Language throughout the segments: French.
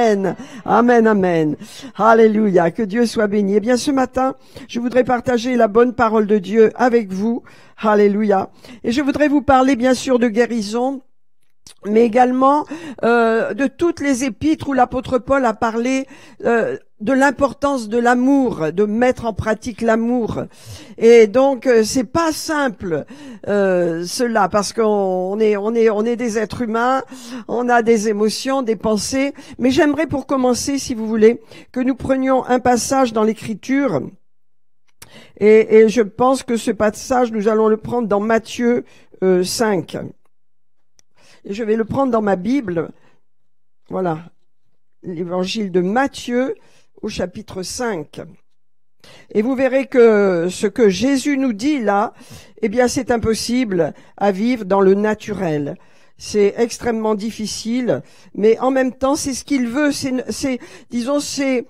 Amen. Amen, amen. Alléluia. Que Dieu soit béni. Eh bien, ce matin, je voudrais partager la bonne parole de Dieu avec vous. Alléluia. Et je voudrais vous parler, bien sûr, de guérison, mais également de toutes les épîtres où l'apôtre Paul a parlé de l'importance de l'amour, de mettre en pratique l'amour. Et donc c'est pas simple cela, parce qu'on est des êtres humains, on a des émotions, des pensées. Mais j'aimerais, pour commencer, si vous voulez, que nous prenions un passage dans l'Écriture. Et je pense que ce passage, nous allons le prendre dans Matthieu 5. Et je vais le prendre dans ma Bible. Voilà. L'évangile de Matthieu au chapitre 5. Et vous verrez que ce que Jésus nous dit là, eh bien, c'est impossible à vivre dans le naturel. C'est extrêmement difficile, mais en même temps, c'est ce qu'il veut, c'est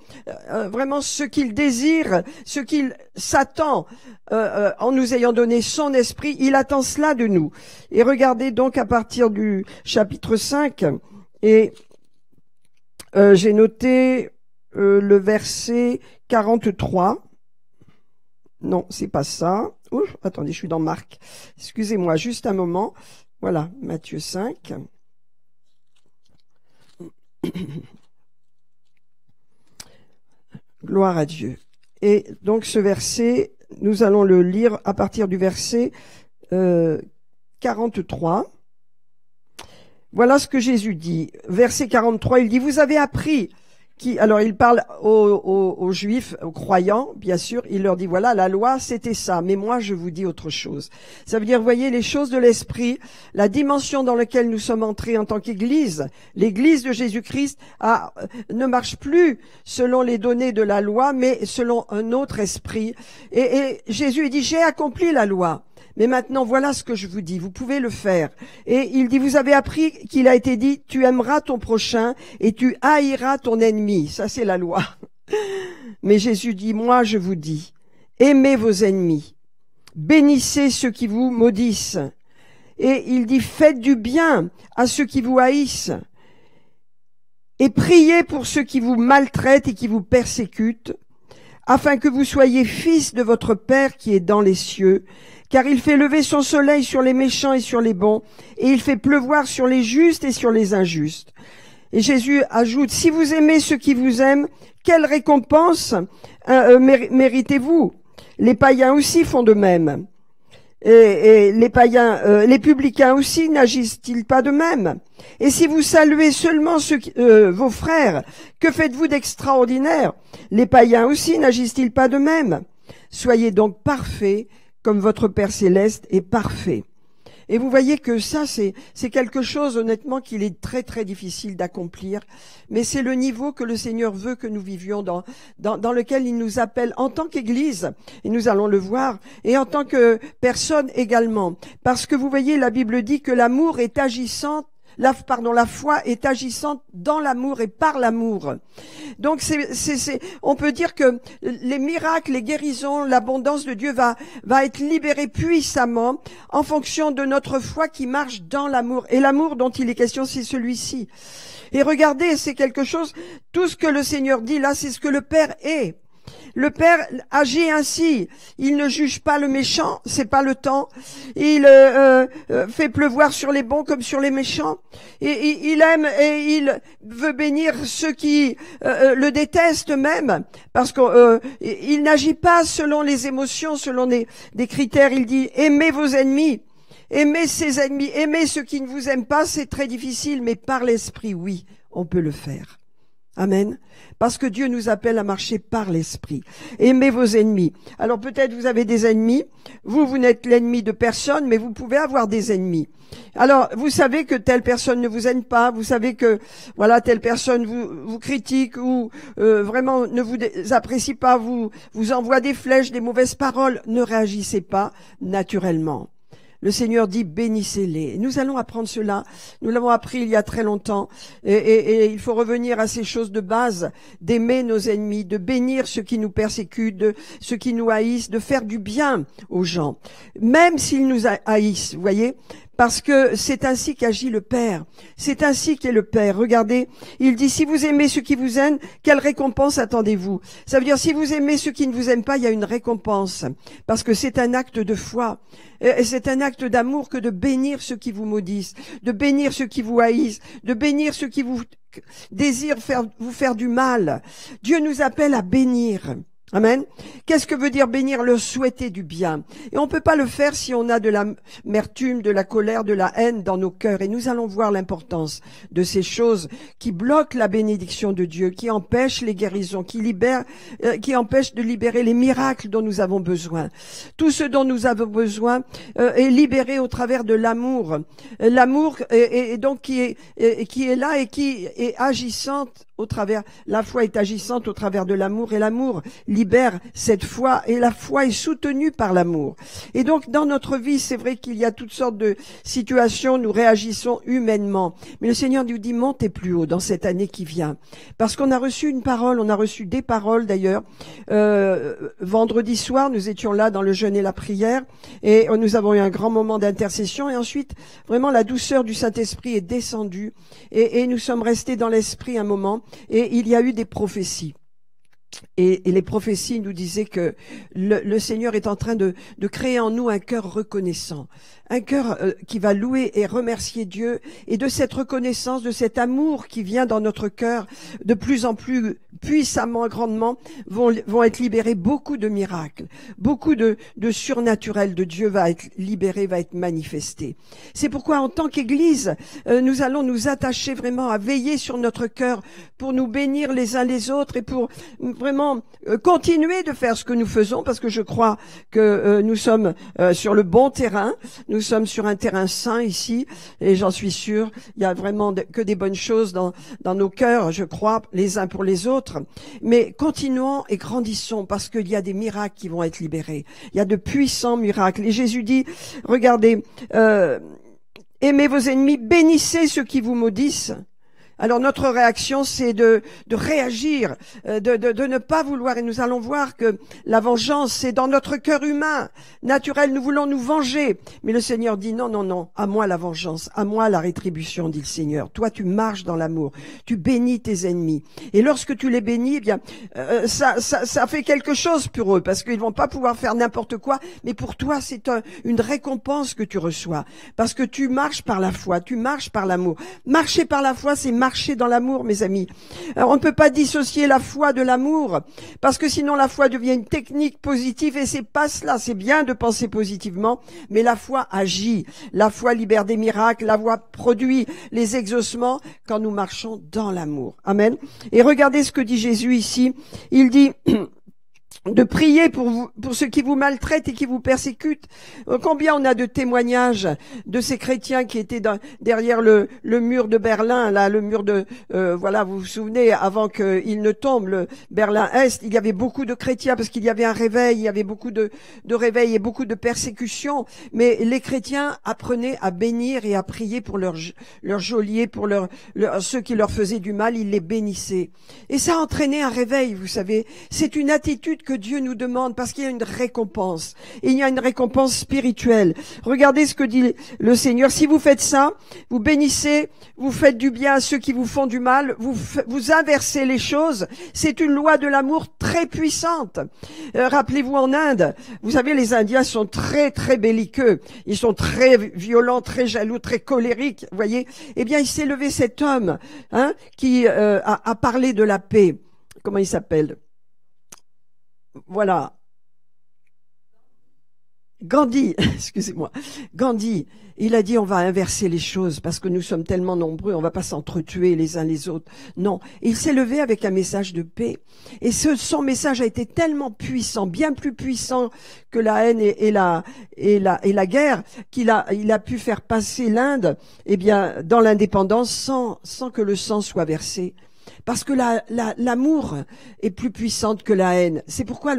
vraiment ce qu'il désire, ce qu'il s'attend, en nous ayant donné son esprit. Il attend cela de nous. Et regardez donc à partir du chapitre 5, et j'ai noté le verset 43. Non, c'est pas ça. Ouf, attendez, je suis dans Marc. Excusez-moi, juste un moment. Voilà, Matthieu 5. Gloire à Dieu. Et donc ce verset, nous allons le lire à partir du verset 43. Voilà ce que Jésus dit. Verset 43, il dit, vous avez appris... Alors il parle aux Juifs, aux croyants, bien sûr, il leur dit, voilà, la loi, c'était ça, mais moi, je vous dis autre chose. Ça veut dire, voyez, les choses de l'esprit, la dimension dans laquelle nous sommes entrés en tant qu'Église, l'Église de Jésus-Christ ne marche plus selon les données de la loi, mais selon un autre esprit. Et Jésus dit, j'ai accompli la loi. Mais maintenant, voilà ce que je vous dis, vous pouvez le faire. Et il dit, vous avez appris qu'il a été dit, tu aimeras ton prochain et tu haïras ton ennemi. Ça, c'est la loi. Mais Jésus dit, moi, je vous dis, aimez vos ennemis, bénissez ceux qui vous maudissent. Et il dit, faites du bien à ceux qui vous haïssent et priez pour ceux qui vous maltraitent et qui vous persécutent, afin que vous soyez fils de votre Père qui est dans les cieux. Car il fait lever son soleil sur les méchants et sur les bons, et il fait pleuvoir sur les justes et sur les injustes. Et Jésus ajoute, si vous aimez ceux qui vous aiment, quelle récompense méritez-vous? Les païens aussi font de même. Et les païens, les publicains aussi n'agissent-ils pas de même? Et si vous saluez seulement vos frères, que faites-vous d'extraordinaire? Les païens aussi n'agissent-ils pas de même? Soyez donc parfaits, comme votre Père Céleste est parfait. Et vous voyez que ça, c'est quelque chose, honnêtement, qu'il est très, très difficile d'accomplir. Mais c'est le niveau que le Seigneur veut que nous vivions, dans lequel il nous appelle en tant qu'Église, et nous allons le voir, et en tant que personne également. Parce que vous voyez, la Bible dit que l'amour est agissant. La foi est agissante dans l'amour et par l'amour. Donc on peut dire que les miracles, les guérisons, l'abondance de Dieu va être libérée puissamment en fonction de notre foi qui marche dans l'amour. Et l'amour dont il est question, c'est celui-ci. Et regardez, c'est quelque chose, tout ce que le Seigneur dit là, c'est ce que le Père est. Le Père agit ainsi. Il ne juge pas le méchant, c'est pas le temps. Il fait pleuvoir sur les bons comme sur les méchants. Et il aime et il veut bénir ceux qui le détestent même, parce qu'il n'agit pas selon les émotions, selon des critères. Il dit aimez vos ennemis. Aimez ses ennemis, aimez ceux qui ne vous aiment pas, c'est très difficile, mais par l'esprit, oui, on peut le faire. Amen. Parce que Dieu nous appelle à marcher par l'esprit. Aimez vos ennemis. Alors peut-être vous avez des ennemis. Vous n'êtes l'ennemi de personne, mais vous pouvez avoir des ennemis. Alors vous savez que telle personne ne vous aime pas. Vous savez que voilà telle personne vous critique ou vraiment ne vous apprécie pas, vous envoie des flèches, des mauvaises paroles. Ne réagissez pas naturellement. Le Seigneur dit bénissez-les. Nous allons apprendre cela. Nous l'avons appris il y a très longtemps. Et il faut revenir à ces choses de base, d'aimer nos ennemis, de bénir ceux qui nous persécutent, ceux qui nous haïssent, de faire du bien aux gens, même s'ils nous haïssent, vous voyez. parce que c'est ainsi qu'agit le Père. C'est ainsi qu'est le Père. Regardez, il dit, si vous aimez ceux qui vous aiment, quelle récompense attendez-vous? Ça veut dire, si vous aimez ceux qui ne vous aiment pas, il y a une récompense, parce que c'est un acte de foi. Et c'est un acte d'amour que de bénir ceux qui vous maudissent, de bénir ceux qui vous haïssent, de bénir ceux qui vous désirent vous faire du mal. Dieu nous appelle à bénir. Amen. Qu'est-ce que veut dire bénir? Le souhaiter du bien. Et on peut pas le faire si on a de l'amertume, de la colère, de la haine dans nos cœurs. Et nous allons voir l'importance de ces choses qui bloquent la bénédiction de Dieu, qui empêchent les guérisons, qui empêchent de libérer les miracles dont nous avons besoin. Tout ce dont nous avons besoin est libéré au travers de l'amour. L'amour est donc qui est là et qui est agissante au travers, la foi est agissante au travers de l'amour, et l'amour libère cette foi, et la foi est soutenue par l'amour. Et donc, dans notre vie, c'est vrai qu'il y a toutes sortes de situations, nous réagissons humainement. Mais le Seigneur nous dit, montez plus haut dans cette année qui vient. Parce qu'on a reçu une parole, on a reçu des paroles d'ailleurs. Vendredi soir, nous étions là dans le jeûne et la prière, et nous avons eu un grand moment d'intercession, et ensuite, vraiment, la douceur du Saint-Esprit est descendue, et nous sommes restés dans l'Esprit un moment. Et il y a eu des prophéties. Et les prophéties nous disaient que le Seigneur est en train de créer en nous un cœur reconnaissant, un cœur qui va louer et remercier Dieu, et de cette reconnaissance, de cet amour qui vient dans notre cœur de plus en plus puissamment, grandement, vont être libérés beaucoup de miracles, beaucoup de surnaturel de Dieu va être libéré, va être manifesté. C'est pourquoi en tant qu'Église, nous allons nous attacher vraiment à veiller sur notre cœur pour nous bénir les uns les autres et pour vraiment continuer de faire ce que nous faisons, parce que je crois que nous sommes sur le bon terrain, nous sommes sur un terrain sain ici, et j'en suis sûre, il y a vraiment que des bonnes choses dans nos cœurs, je crois, les uns pour les autres. Mais continuons et grandissons, parce qu'il y a des miracles qui vont être libérés. Il y a de puissants miracles. Et Jésus dit, regardez, aimez vos ennemis, bénissez ceux qui vous maudissent. Alors notre réaction, c'est de réagir, de ne pas vouloir. Et nous allons voir que la vengeance, c'est dans notre cœur humain, naturel. Nous voulons nous venger. Mais le Seigneur dit non, non, non, à moi la vengeance, à moi la rétribution, dit le Seigneur. Toi, tu marches dans l'amour, tu bénis tes ennemis. Et lorsque tu les bénis, eh bien, ça fait quelque chose pour eux, parce qu'ils vont pas pouvoir faire n'importe quoi. Mais pour toi, c'est une récompense que tu reçois, parce que tu marches par la foi, tu marches par l'amour. Marcher par la foi, c'est marcher dans l'amour, mes amis. Alors, on ne peut pas dissocier la foi de l'amour, parce que sinon la foi devient une technique positive, et c'est pas cela. C'est bien de penser positivement, mais la foi agit. La foi libère des miracles, la foi produit les exaucements quand nous marchons dans l'amour. Amen. Et regardez ce que dit Jésus ici. Il dit de prier pour ceux qui vous maltraitent et qui vous persécutent. Combien on a de témoignages de ces chrétiens qui étaient derrière le mur de Berlin, là, le mur de, voilà, vous vous souvenez, avant qu'il ne tombe, le Berlin-Est, il y avait beaucoup de chrétiens parce qu'il y avait un réveil, il y avait beaucoup de réveil et beaucoup de persécutions, mais les chrétiens apprenaient à bénir et à prier pour leurs geôliers, pour ceux qui leur faisaient du mal, ils les bénissaient. Et ça a entraîné un réveil, vous savez. C'est une attitude que Dieu nous demande, parce qu'il y a une récompense. Et il y a une récompense spirituelle. Regardez ce que dit le Seigneur. Si vous faites ça, vous bénissez, vous faites du bien à ceux qui vous font du mal, vous inversez les choses. C'est une loi de l'amour très puissante. Rappelez-vous, en Inde, vous savez, les Indiens sont très, très belliqueux. Ils sont très violents, très jaloux, très colériques. Vous voyez? Eh bien, il s'est levé cet homme, qui a parlé de la paix. Comment il s'appelle? Voilà. Gandhi, excusez-moi. Gandhi, il a dit on va inverser les choses parce que nous sommes tellement nombreux, on va pas s'entretuer les uns les autres. Non, il s'est levé avec un message de paix. Et son message a été tellement puissant, bien plus puissant que la haine et la guerre, qu'il a pu faire passer l'Inde, eh bien, dans l'indépendance sans que le sang soit versé. Parce que l'amour est plus puissante que la haine. C'est pourquoi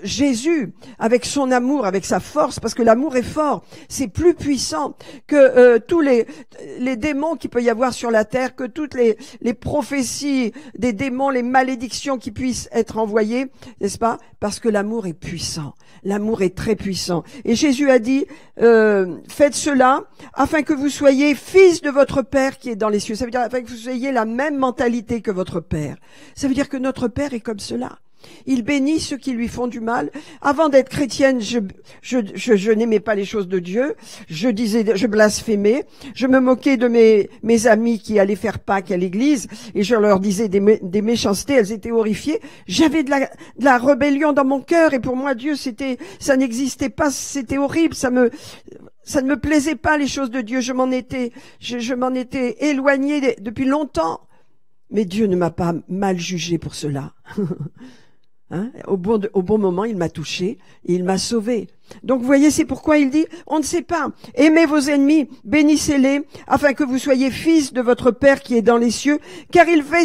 Jésus, avec son amour, avec sa force, parce que l'amour est fort, c'est plus puissant que tous les démons qu'il peut y avoir sur la terre, que toutes les prophéties des démons, les malédictions qui puissent être envoyées, n'est-ce pas? Parce que l'amour est puissant. L'amour est très puissant. Et Jésus a dit, faites cela afin que vous soyez fils de votre Père qui est dans les cieux. Ça veut dire afin que vous ayez la même mentalité que votre Père. Ça veut dire que notre Père est comme cela. Il bénit ceux qui lui font du mal. Avant d'être chrétienne, je n'aimais pas les choses de Dieu. Je blasphémais. Je me moquais de mes amis qui allaient faire Pâques à l'église et je leur disais des méchancetés. Elles étaient horrifiées. J'avais de la rébellion dans mon cœur et pour moi, Dieu, ça n'existait pas. C'était horrible. Ça ne me plaisait pas les choses de Dieu. Je m'en étais éloignée depuis longtemps. Mais Dieu ne m'a pas mal jugé pour cela. Hein? Au bon moment, il m'a touché et il m'a sauvé. Donc vous voyez, c'est pourquoi il dit, on ne sait pas, aimez vos ennemis, bénissez-les, afin que vous soyez fils de votre Père qui est dans les cieux, car il fait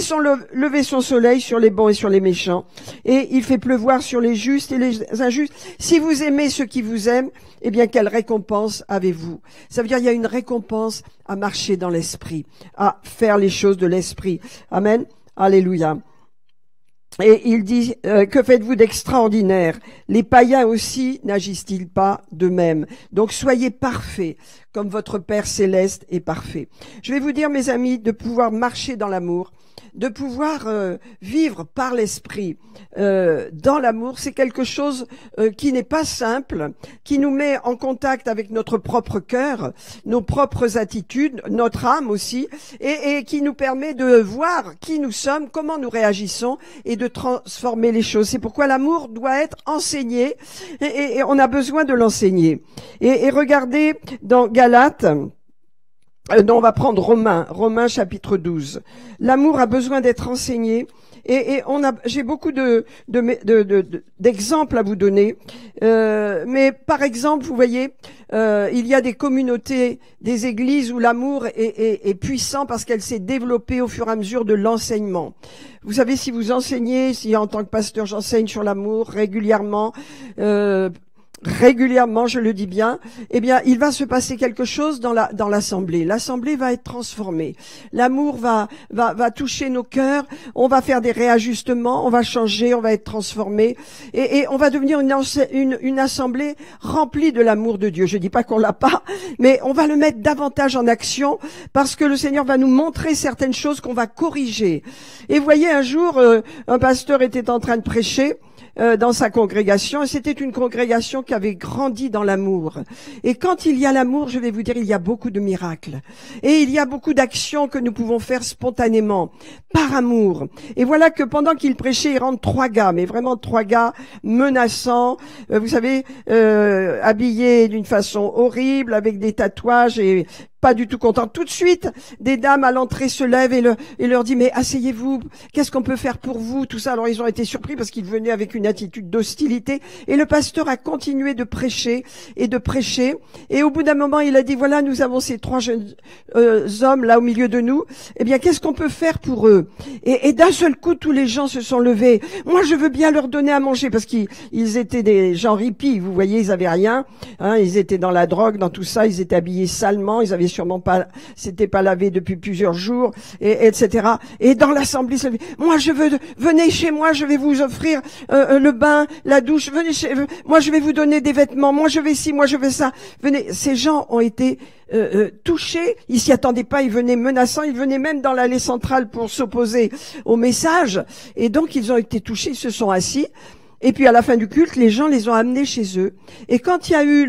lever son soleil sur les bons et sur les méchants, et il fait pleuvoir sur les justes et les injustes. Si vous aimez ceux qui vous aiment, eh bien quelle récompense avez-vous? Ça veut dire il y a une récompense à marcher dans l'esprit, à faire les choses de l'esprit. Amen. Alléluia. Et il dit, que faites-vous d'extraordinaire? Les païens aussi n'agissent-ils pas de même? Donc soyez parfaits, comme votre Père céleste est parfait. Je vais vous dire, mes amis, de pouvoir marcher dans l'amour, de pouvoir vivre par l'esprit dans l'amour, c'est quelque chose qui n'est pas simple, qui nous met en contact avec notre propre cœur, nos propres attitudes, notre âme aussi, et qui nous permet de voir qui nous sommes, comment nous réagissons et de transformer les choses. C'est pourquoi l'amour doit être enseigné et on a besoin de l'enseigner. Et regardez dans Galates, non, on va prendre Romains chapitre 12. L'amour a besoin d'être enseigné et j'ai beaucoup d'exemples à vous donner. Mais par exemple, vous voyez, il y a des communautés, des églises où l'amour est puissant parce qu'elle s'est développée au fur et à mesure de l'enseignement. Vous savez, si vous enseignez, si en tant que pasteur j'enseigne sur l'amour régulièrement, je le dis bien, eh bien, il va se passer quelque chose dans l'assemblée. L'assemblée va être transformée. L'amour va toucher nos cœurs. On va faire des réajustements. On va changer. On va être transformé. Et on va devenir une assemblée remplie de l'amour de Dieu. Je dis pas qu'on l'a pas, mais on va le mettre davantage en action parce que le Seigneur va nous montrer certaines choses qu'on va corriger. Et vous voyez, un jour, un pasteur était en train de prêcher dans sa congrégation, et c'était une congrégation qui avait grandi dans l'amour. Et quand il y a l'amour, je vais vous dire, il y a beaucoup de miracles. Et il y a beaucoup d'actions que nous pouvons faire spontanément, par amour. Et voilà que pendant qu'il prêchait, il rentre 3 gars, mais vraiment 3 gars menaçants, vous savez, habillés d'une façon horrible, avec des tatouages et pas du tout content. Tout de suite, des dames à l'entrée se lèvent et leur dit, mais asseyez-vous, qu'est-ce qu'on peut faire pour vous, tout ça. Alors ils ont été surpris parce qu'ils venaient avec une attitude d'hostilité. Et le pasteur a continué de prêcher et de prêcher. Et au bout d'un moment, il a dit, voilà, nous avons ces 3 jeunes hommes là au milieu de nous. Eh bien, qu'est-ce qu'on peut faire pour eux? Et d'un seul coup, tous les gens se sont levés. Moi, je veux bien leur donner à manger parce qu'ils étaient des gens hippies. Vous voyez, ils avaient rien. Hein, ils étaient dans la drogue, dans tout ça. Ils étaient habillés salement. Ils avaient sûrement pas, c'était pas lavé depuis plusieurs jours, etc. Et dans l'assemblée, moi venez chez moi, je vais vous offrir le bain, la douche, venez moi je vais vous donner des vêtements, moi je vais ci, moi je vais ça. Venez, ces gens ont été touchés, ils s'y attendaient pas, ils venaient menaçants, ils venaient même dans l'allée centrale pour s'opposer au message, et donc ils ont été touchés, ils se sont assis. Et puis à la fin du culte, les gens les ont amenés chez eux. Et quand il y a eu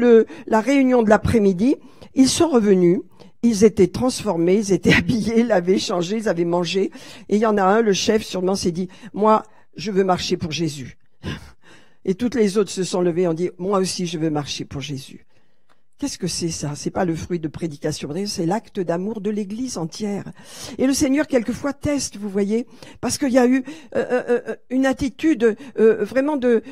la réunion de l'après-midi, ils sont revenus. Ils étaient transformés, ils étaient habillés, lavés, changés, ils avaient mangé. Et il y en a un, le chef sûrement s'est dit, moi, je veux marcher pour Jésus. Et toutes les autres se sont levées et ont dit, moi aussi, je veux marcher pour Jésus. Qu'est-ce que c'est ça? C'est pas le fruit de prédication, c'est l'acte d'amour de l'Église entière. Et le Seigneur quelquefois teste, vous voyez, parce qu'il y a eu une attitude vraiment de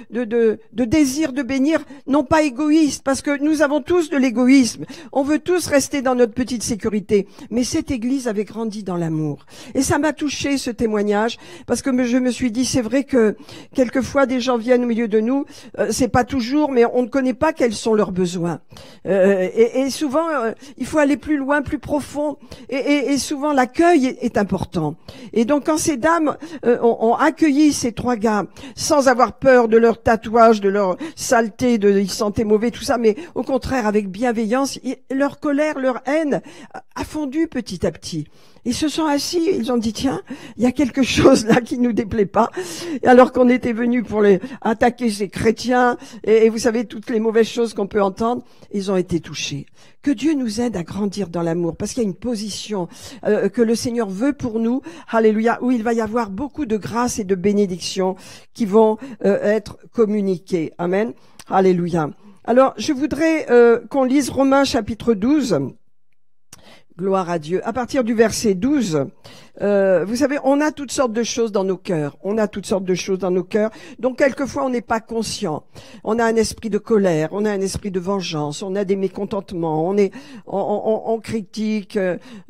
désir de bénir, non pas égoïste, parce que nous avons tous de l'égoïsme. On veut tous rester dans notre petite sécurité, mais cette Église avait grandi dans l'amour. Et ça m'a touché ce témoignage, parce que je me suis dit, c'est vrai que quelquefois des gens viennent au milieu de nous, c'est pas toujours, mais on ne connaît pas quels sont leurs besoins. Et souvent, il faut aller plus loin, plus profond. Et souvent, l'accueil est important. Et donc, quand ces dames ont accueilli ces trois gars, sans avoir peur de leur tatouage, de leur saleté, ils sentaient mauvais, tout ça, mais au contraire, avec bienveillance, leur colère, leur haine a fondu petit à petit. Ils se sont assis, ils ont dit, tiens, il y a quelque chose là qui nous déplaît pas. Et alors qu'on était venus pour les attaquer ces chrétiens, et vous savez, toutes les mauvaises choses qu'on peut entendre, ils ont été touchés. Que Dieu nous aide à grandir dans l'amour, parce qu'il y a une position que le Seigneur veut pour nous, alléluia, où il va y avoir beaucoup de grâce et de bénédictions qui vont être communiquées. Amen. Alléluia. Alors, je voudrais qu'on lise Romains chapitre 12. Gloire à Dieu. À partir du verset 12, vous savez, on a toutes sortes de choses dans nos cœurs. On a toutes sortes de choses dans nos cœurs. Donc, quelquefois, on n'est pas conscient. On a un esprit de colère, on a un esprit de vengeance, on a des mécontentements, on critique.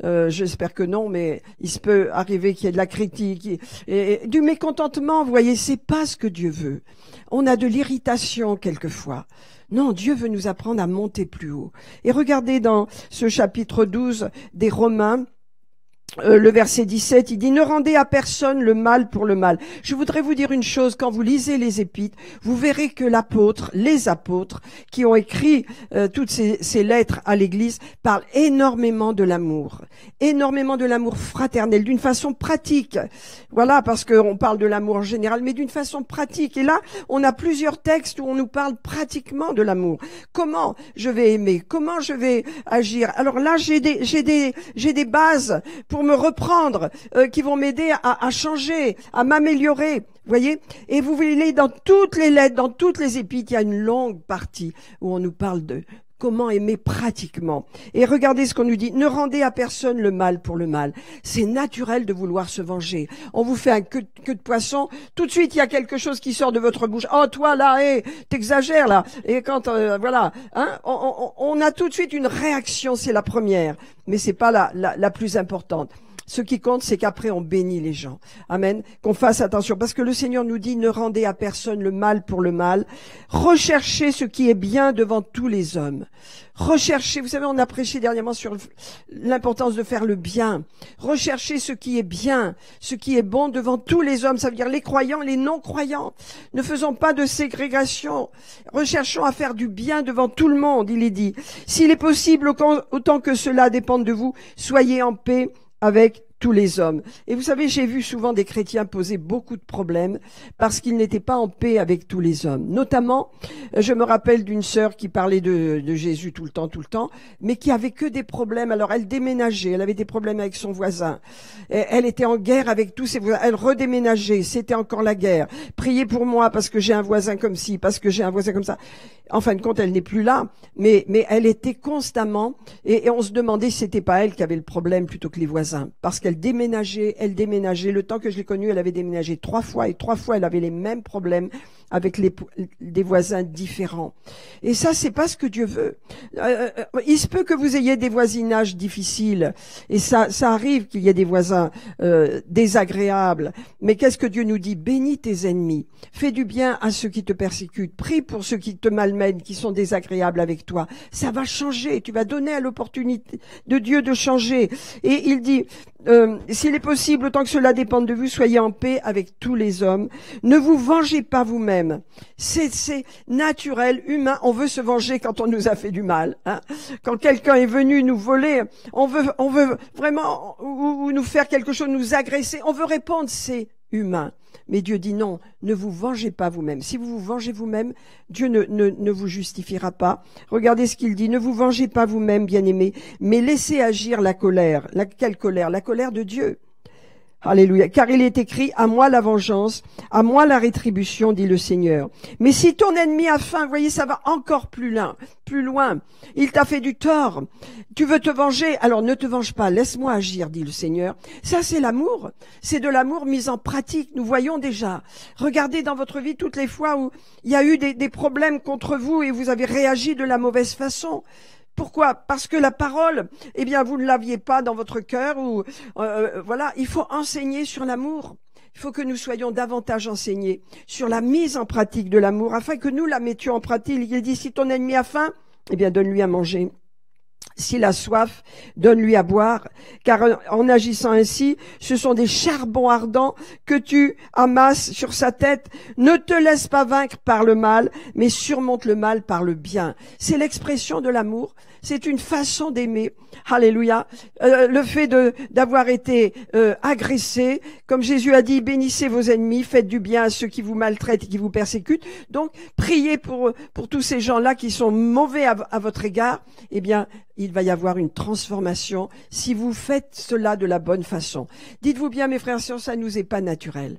J'espère que non, mais il se peut arriver qu'il y ait de la critique. Et du mécontentement, vous voyez, c'est pas ce que Dieu veut. On a de l'irritation quelquefois. Non, Dieu veut nous apprendre à monter plus haut. Et regardez dans ce chapitre 12 des Romains, le verset 17, il dit « Ne rendez à personne le mal pour le mal ». Je voudrais vous dire une chose, quand vous lisez les épîtres, vous verrez que les apôtres qui ont écrit toutes ces lettres à l'Église parlent énormément de l'amour fraternel, d'une façon pratique. Voilà, parce qu'on parle de l'amour en général, mais d'une façon pratique. Et là, on a plusieurs textes où on nous parle pratiquement de l'amour. Comment je vais aimer? Comment je vais agir? Alors là, j'ai des bases pour me reprendre, qui vont m'aider à changer, à m'améliorer. Voyez? Et vous voyez, dans toutes les lettres, dans toutes les épîtres, il y a une longue partie où on nous parle de comment aimer pratiquement. Et regardez ce qu'on nous dit. Ne rendez à personne le mal pour le mal. C'est naturel de vouloir se venger. On vous fait un queue de poisson. Tout de suite, il y a quelque chose qui sort de votre bouche. Oh, toi, là, t'exagères, là. Et quand, voilà, hein, on a tout de suite une réaction. C'est la première. Mais c'est pas la plus importante. Ce qui compte, c'est qu'après, on bénit les gens. Amen. Qu'on fasse attention. Parce que le Seigneur nous dit, ne rendez à personne le mal pour le mal. Recherchez ce qui est bien devant tous les hommes. Recherchez. Vous savez, on a prêché dernièrement sur l'importance de faire le bien. Recherchez ce qui est bien, ce qui est bon devant tous les hommes. Ça veut dire les croyants, les non-croyants. Ne faisons pas de ségrégation. Recherchons à faire du bien devant tout le monde, il est dit. S'il est possible, autant que cela dépende de vous, soyez en paix avec tous les hommes. Et vous savez, j'ai vu souvent des chrétiens poser beaucoup de problèmes parce qu'ils n'étaient pas en paix avec tous les hommes. Notamment, je me rappelle d'une sœur qui parlait de Jésus tout le temps, mais qui avait que des problèmes. Alors, elle déménageait, elle avait des problèmes avec son voisin. Elle était en guerre avec tous ses voisins. Elle redéménageait, c'était encore la guerre. Priez pour moi parce que j'ai un voisin comme ci, parce que j'ai un voisin comme ça. En fin de compte, elle n'est plus là, mais elle était constamment, et on se demandait si c'était pas elle qui avait le problème plutôt que les voisins, parce qu'elle déménageait. Le temps que je l'ai connue, elle avait déménagé 3 fois, et 3 fois, elle avait les mêmes problèmes avec des voisins différents. Et ça, c'est pas ce que Dieu veut. Il se peut que vous ayez des voisinages difficiles, et ça arrive qu'il y ait des voisins désagréables. Mais qu'est-ce que Dieu nous dit? Bénis tes ennemis, fais du bien à ceux qui te persécutent, prie pour ceux qui te malmènent, qui sont désagréables avec toi. Ça va changer. Tu vas donner à l'opportunité de Dieu de changer. Et il dit, s'il est possible, autant que cela dépende de vous, soyez en paix avec tous les hommes. Ne vous vengez pas vous-même. C'est naturel, humain. On veut se venger quand on nous a fait du mal. Hein. Quand quelqu'un est venu nous voler, on veut vraiment ou nous faire quelque chose, nous agresser. On veut répondre, c'est humain. Mais Dieu dit non, ne vous vengez pas vous-même. Si vous vous vengez vous-même, Dieu ne vous justifiera pas. Regardez ce qu'il dit, ne vous vengez pas vous-même, bien-aimés, mais laissez agir la colère. Quelle colère? La colère de Dieu. Alléluia. Car il est écrit, à moi la vengeance, à moi la rétribution, dit le Seigneur. Mais si ton ennemi a faim, vous voyez, ça va encore plus loin. Il t'a fait du tort. Tu veux te venger? Alors ne te venge pas. Laisse-moi agir, dit le Seigneur. Ça, c'est l'amour. C'est de l'amour mis en pratique. Nous voyons déjà. Regardez dans votre vie toutes les fois où il y a eu des problèmes contre vous et vous avez réagi de la mauvaise façon. Pourquoi? Parce que la parole, eh bien, vous ne l'aviez pas dans votre cœur ou voilà. Il faut enseigner sur l'amour. Il faut que nous soyons davantage enseignés sur la mise en pratique de l'amour, afin que nous la mettions en pratique. Il dit, si ton ennemi a faim, eh bien, donne-lui à manger. S'il a soif, donne-lui à boire, car en agissant ainsi, ce sont des charbons ardents que tu amasses sur sa tête. Ne te laisse pas vaincre par le mal, mais surmonte le mal par le bien. C'est l'expression de l'amour. C'est une façon d'aimer. Alléluia. Le fait d'avoir été agressé, comme Jésus a dit, bénissez vos ennemis, faites du bien à ceux qui vous maltraitent et qui vous persécutent. Donc, priez pour tous ces gens-là qui sont mauvais à votre égard. Eh bien, il va y avoir une transformation si vous faites cela de la bonne façon. Dites-vous bien, mes frères et sœurs, ça nous est pas naturel.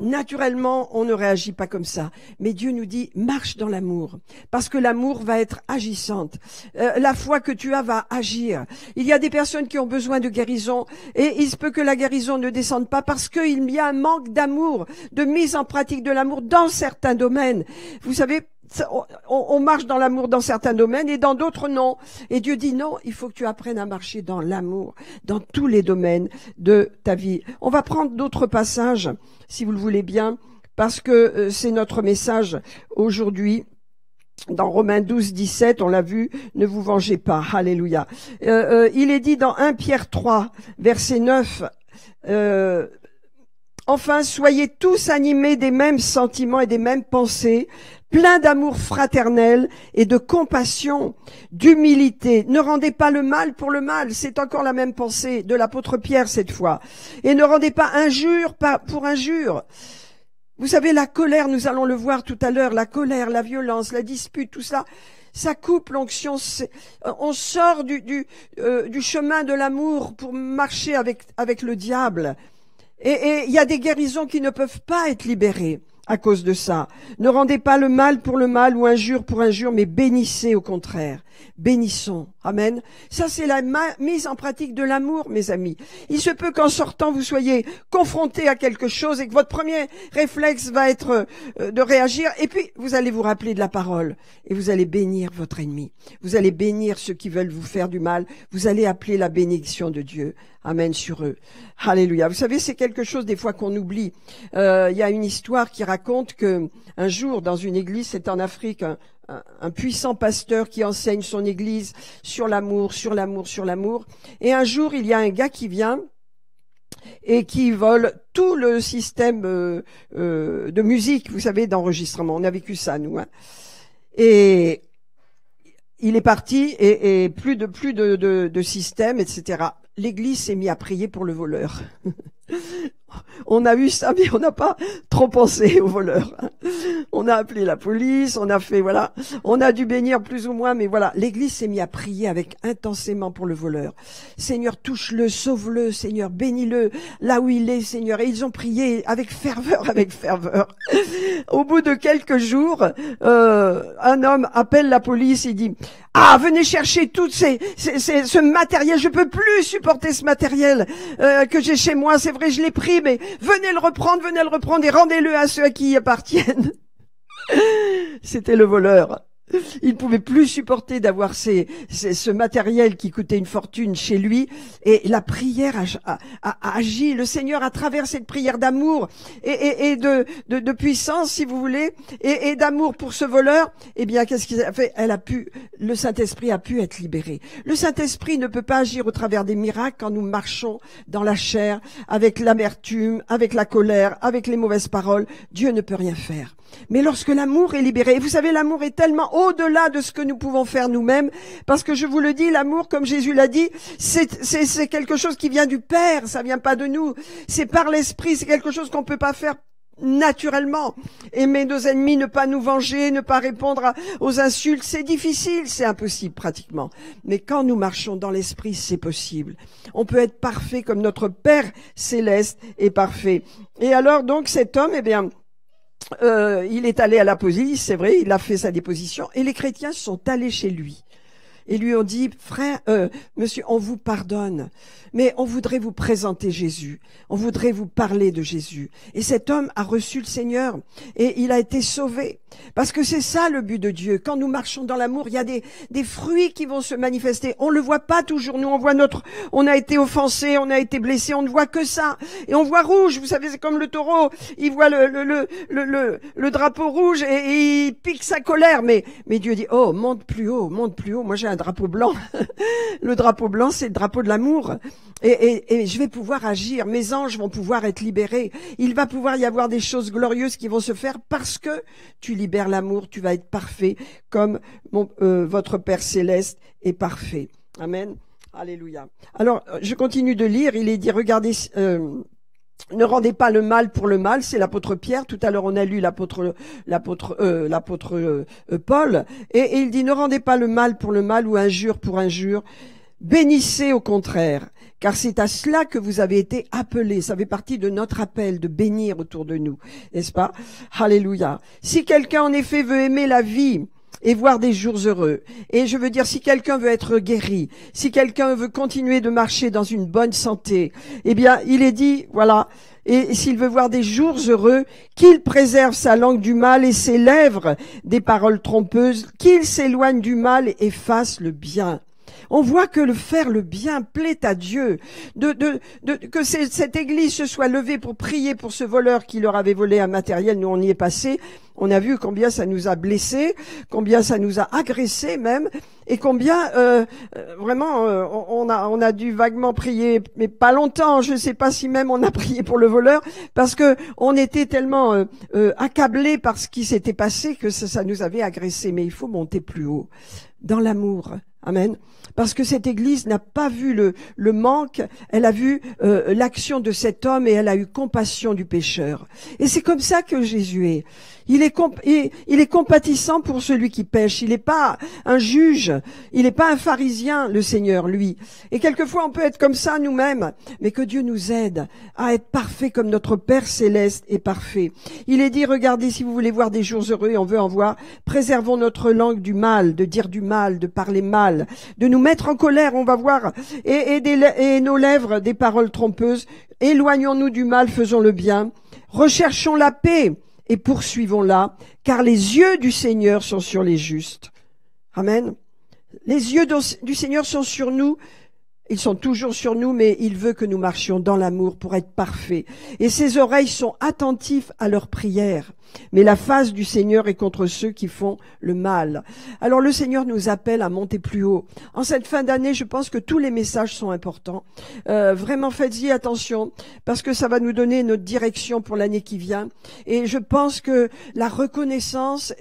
Naturellement, on ne réagit pas comme ça. Mais Dieu nous dit, marche dans l'amour. Parce que l'amour va être agissante. La foi que tu as va agir. Il y a des personnes qui ont besoin de guérison. Et il se peut que la guérison ne descende pas parce qu'il y a un manque d'amour, de mise en pratique de l'amour dans certains domaines. Vous savez, on marche dans l'amour dans certains domaines et dans d'autres non. Et Dieu dit non, il faut que tu apprennes à marcher dans l'amour, dans tous les domaines de ta vie. On va prendre d'autres passages, si vous le voulez bien, parce que c'est notre message aujourd'hui. Dans Romains 12, 17, on l'a vu, ne vous vengez pas. Alléluia. Il est dit dans 1 Pierre 3, verset 9, enfin, soyez tous animés des mêmes sentiments et des mêmes pensées, plein d'amour fraternel et de compassion, d'humilité. Ne rendez pas le mal pour le mal. C'est encore la même pensée de l'apôtre Pierre cette fois. Et ne rendez pas injure pour injure. Vous savez, la colère, nous allons le voir tout à l'heure, la colère, la violence, la dispute, tout ça, ça coupe l'onction. On sort du chemin de l'amour pour marcher avec le diable. Et il y a des guérisons qui ne peuvent pas être libérées à cause de ça. Ne rendez pas le mal pour le mal ou injure pour injure, mais bénissez au contraire. Bénissons. Amen. Ça, c'est la mise en pratique de l'amour, mes amis. Il se peut qu'en sortant, vous soyez confrontés à quelque chose et que votre premier réflexe va être de réagir. Et puis, vous allez vous rappeler de la parole et vous allez bénir votre ennemi. Vous allez bénir ceux qui veulent vous faire du mal. Vous allez appeler la bénédiction de Dieu. Amen sur eux. Alléluia. Vous savez, c'est quelque chose des fois qu'on oublie. Il y a une histoire qui raconte que un jour, dans une église, c'est en Afrique, un puissant pasteur qui enseigne son église sur l'amour, sur l'amour, sur l'amour. Et un jour, il y a un gars qui vient et qui vole tout le système de musique, vous savez, d'enregistrement. On a vécu ça, nous. Hein. Et il est parti et plus de système, etc. L'église s'est mise à prier pour le voleur. On a vu ça, mais on n'a pas trop pensé au voleur. On a appelé la police, on a fait, voilà, on a dû bénir plus ou moins, mais voilà, l'église s'est mise à prier avec intensément pour le voleur. Seigneur, touche-le, sauve-le, Seigneur, bénis-le là où il est, Seigneur. Et ils ont prié avec ferveur, avec ferveur. Au bout de quelques jours, un homme appelle la police, il dit, ah, venez chercher tout ce matériel, je peux plus supporter ce matériel que j'ai chez moi, c'est vrai, je l'ai pris, mais venez le reprendre et rendez-le à ceux à qui il appartiennent. C'était le voleur. Il ne pouvait plus supporter d'avoir ce matériel qui coûtait une fortune chez lui. Et la prière a agi. Le Seigneur, à travers cette prière d'amour et de puissance, si vous voulez, et d'amour pour ce voleur, eh bien, qu'est-ce qu'il a fait? Le Saint-Esprit a pu être libéré. Le Saint-Esprit ne peut pas agir au travers des miracles quand nous marchons dans la chair, avec l'amertume, avec la colère, avec les mauvaises paroles. Dieu ne peut rien faire. Mais lorsque l'amour est libéré, et vous savez, l'amour est tellement au-delà de ce que nous pouvons faire nous-mêmes, parce que je vous le dis, l'amour, comme Jésus l'a dit, c'est quelque chose qui vient du Père, ça vient pas de nous, c'est par l'Esprit, c'est quelque chose qu'on peut pas faire naturellement. Aimer nos ennemis, ne pas nous venger, ne pas répondre aux insultes, c'est difficile, c'est impossible pratiquement. Mais quand nous marchons dans l'esprit, c'est possible. On peut être parfait comme notre Père céleste est parfait. Et alors donc cet homme, eh bien, il est allé à la police, c'est vrai, il a fait sa déposition, et les chrétiens sont allés chez lui. Et lui ont dit, frère, monsieur, on vous pardonne, mais on voudrait vous présenter Jésus. On voudrait vous parler de Jésus. Et cet homme a reçu le Seigneur et il a été sauvé. Parce que c'est ça le but de Dieu. Quand nous marchons dans l'amour, il y a des fruits qui vont se manifester. On le voit pas toujours. Nous, on a été offensé, on a été blessé, on ne voit que ça. Et on voit rouge. Vous savez, c'est comme le taureau. Il voit le drapeau rouge et il pique sa colère. Mais Dieu dit, oh, monte plus haut, monte plus haut. Moi, j'ai un drapeau blanc. Le drapeau blanc, c'est le drapeau de l'amour. Et je vais pouvoir agir. Mes anges vont pouvoir être libérés. Il va pouvoir y avoir des choses glorieuses qui vont se faire parce que tu libères l'amour. Tu vas être parfait comme votre Père céleste est parfait. Amen. Alléluia. Alors, je continue de lire. Il est dit, regardez, ne rendez pas le mal pour le mal. C'est l'apôtre Pierre. Tout à l'heure, on a lu l'apôtre Paul. Et il dit, ne rendez pas le mal pour le mal ou injure pour injure. Bénissez au contraire, car c'est à cela que vous avez été appelés. Ça fait partie de notre appel de bénir autour de nous, n'est-ce pas? Alléluia. Si quelqu'un en effet veut aimer la vie et voir des jours heureux, et je veux dire si quelqu'un veut être guéri, si quelqu'un veut continuer de marcher dans une bonne santé, eh bien il est dit, voilà, et s'il veut voir des jours heureux, qu'il préserve sa langue du mal et ses lèvres des paroles trompeuses, qu'il s'éloigne du mal et fasse le bien. On voit que faire le bien plaît à Dieu, que cette église se soit levée pour prier pour ce voleur qui leur avait volé un matériel. Nous, on y est passé. On a vu combien ça nous a blessés, combien ça nous a agressés même, et combien vraiment on a dû vaguement prier, mais pas longtemps. Je ne sais pas si même on a prié pour le voleur, parce que on était tellement accablés par ce qui s'était passé que ça nous avait agressés. Mais il faut monter plus haut dans l'amour. Amen. Parce que cette église n'a pas vu le manque, elle a vu l'action de cet homme et elle a eu compassion du pécheur. Et c'est comme ça que Jésus est. Il est compatissant pour celui qui pêche. Il n'est pas un juge. Il n'est pas un pharisien, le Seigneur, lui. Et quelquefois, on peut être comme ça nous-mêmes. Mais que Dieu nous aide à être parfait comme notre Père céleste est parfait. Il est dit, regardez, si vous voulez voir des jours heureux, et on veut en voir, préservons notre langue du mal, de dire du mal, de parler mal, de nous mettre en colère, on va voir, et nos lèvres des paroles trompeuses. Éloignons-nous du mal, faisons le bien. Recherchons la paix et poursuivons-la, car les yeux du Seigneur sont sur les justes. Amen. Les yeux du Seigneur sont sur nous. Ils sont toujours sur nous, mais il veut que nous marchions dans l'amour pour être parfaits. Et ses oreilles sont attentives à leurs prières. Mais la face du Seigneur est contre ceux qui font le mal. Alors le Seigneur nous appelle à monter plus haut. En cette fin d'année, je pense que tous les messages sont importants. Vraiment, faites-y attention, parce que ça va nous donner notre direction pour l'année qui vient. Et je pense que la reconnaissance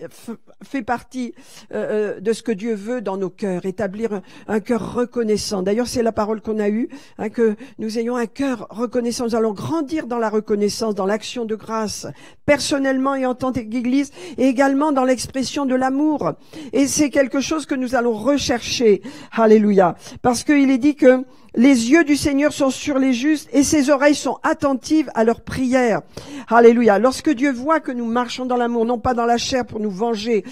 fait partie de ce que Dieu veut dans nos cœurs, établir un cœur reconnaissant. D'ailleurs, c'est la parole qu'on a eue, que nous ayons un cœur reconnaissant. Nous allons grandir dans la reconnaissance, dans l'action de grâce, personnellement et en tant qu'Église, et également dans l'expression de l'amour. Et c'est quelque chose que nous allons rechercher. Alléluia. Parce qu'il est dit que les yeux du Seigneur sont sur les justes et ses oreilles sont attentives à leurs prières. Alléluia. Lorsque Dieu voit que nous marchons dans l'amour, non pas dans la chair pour nous venger,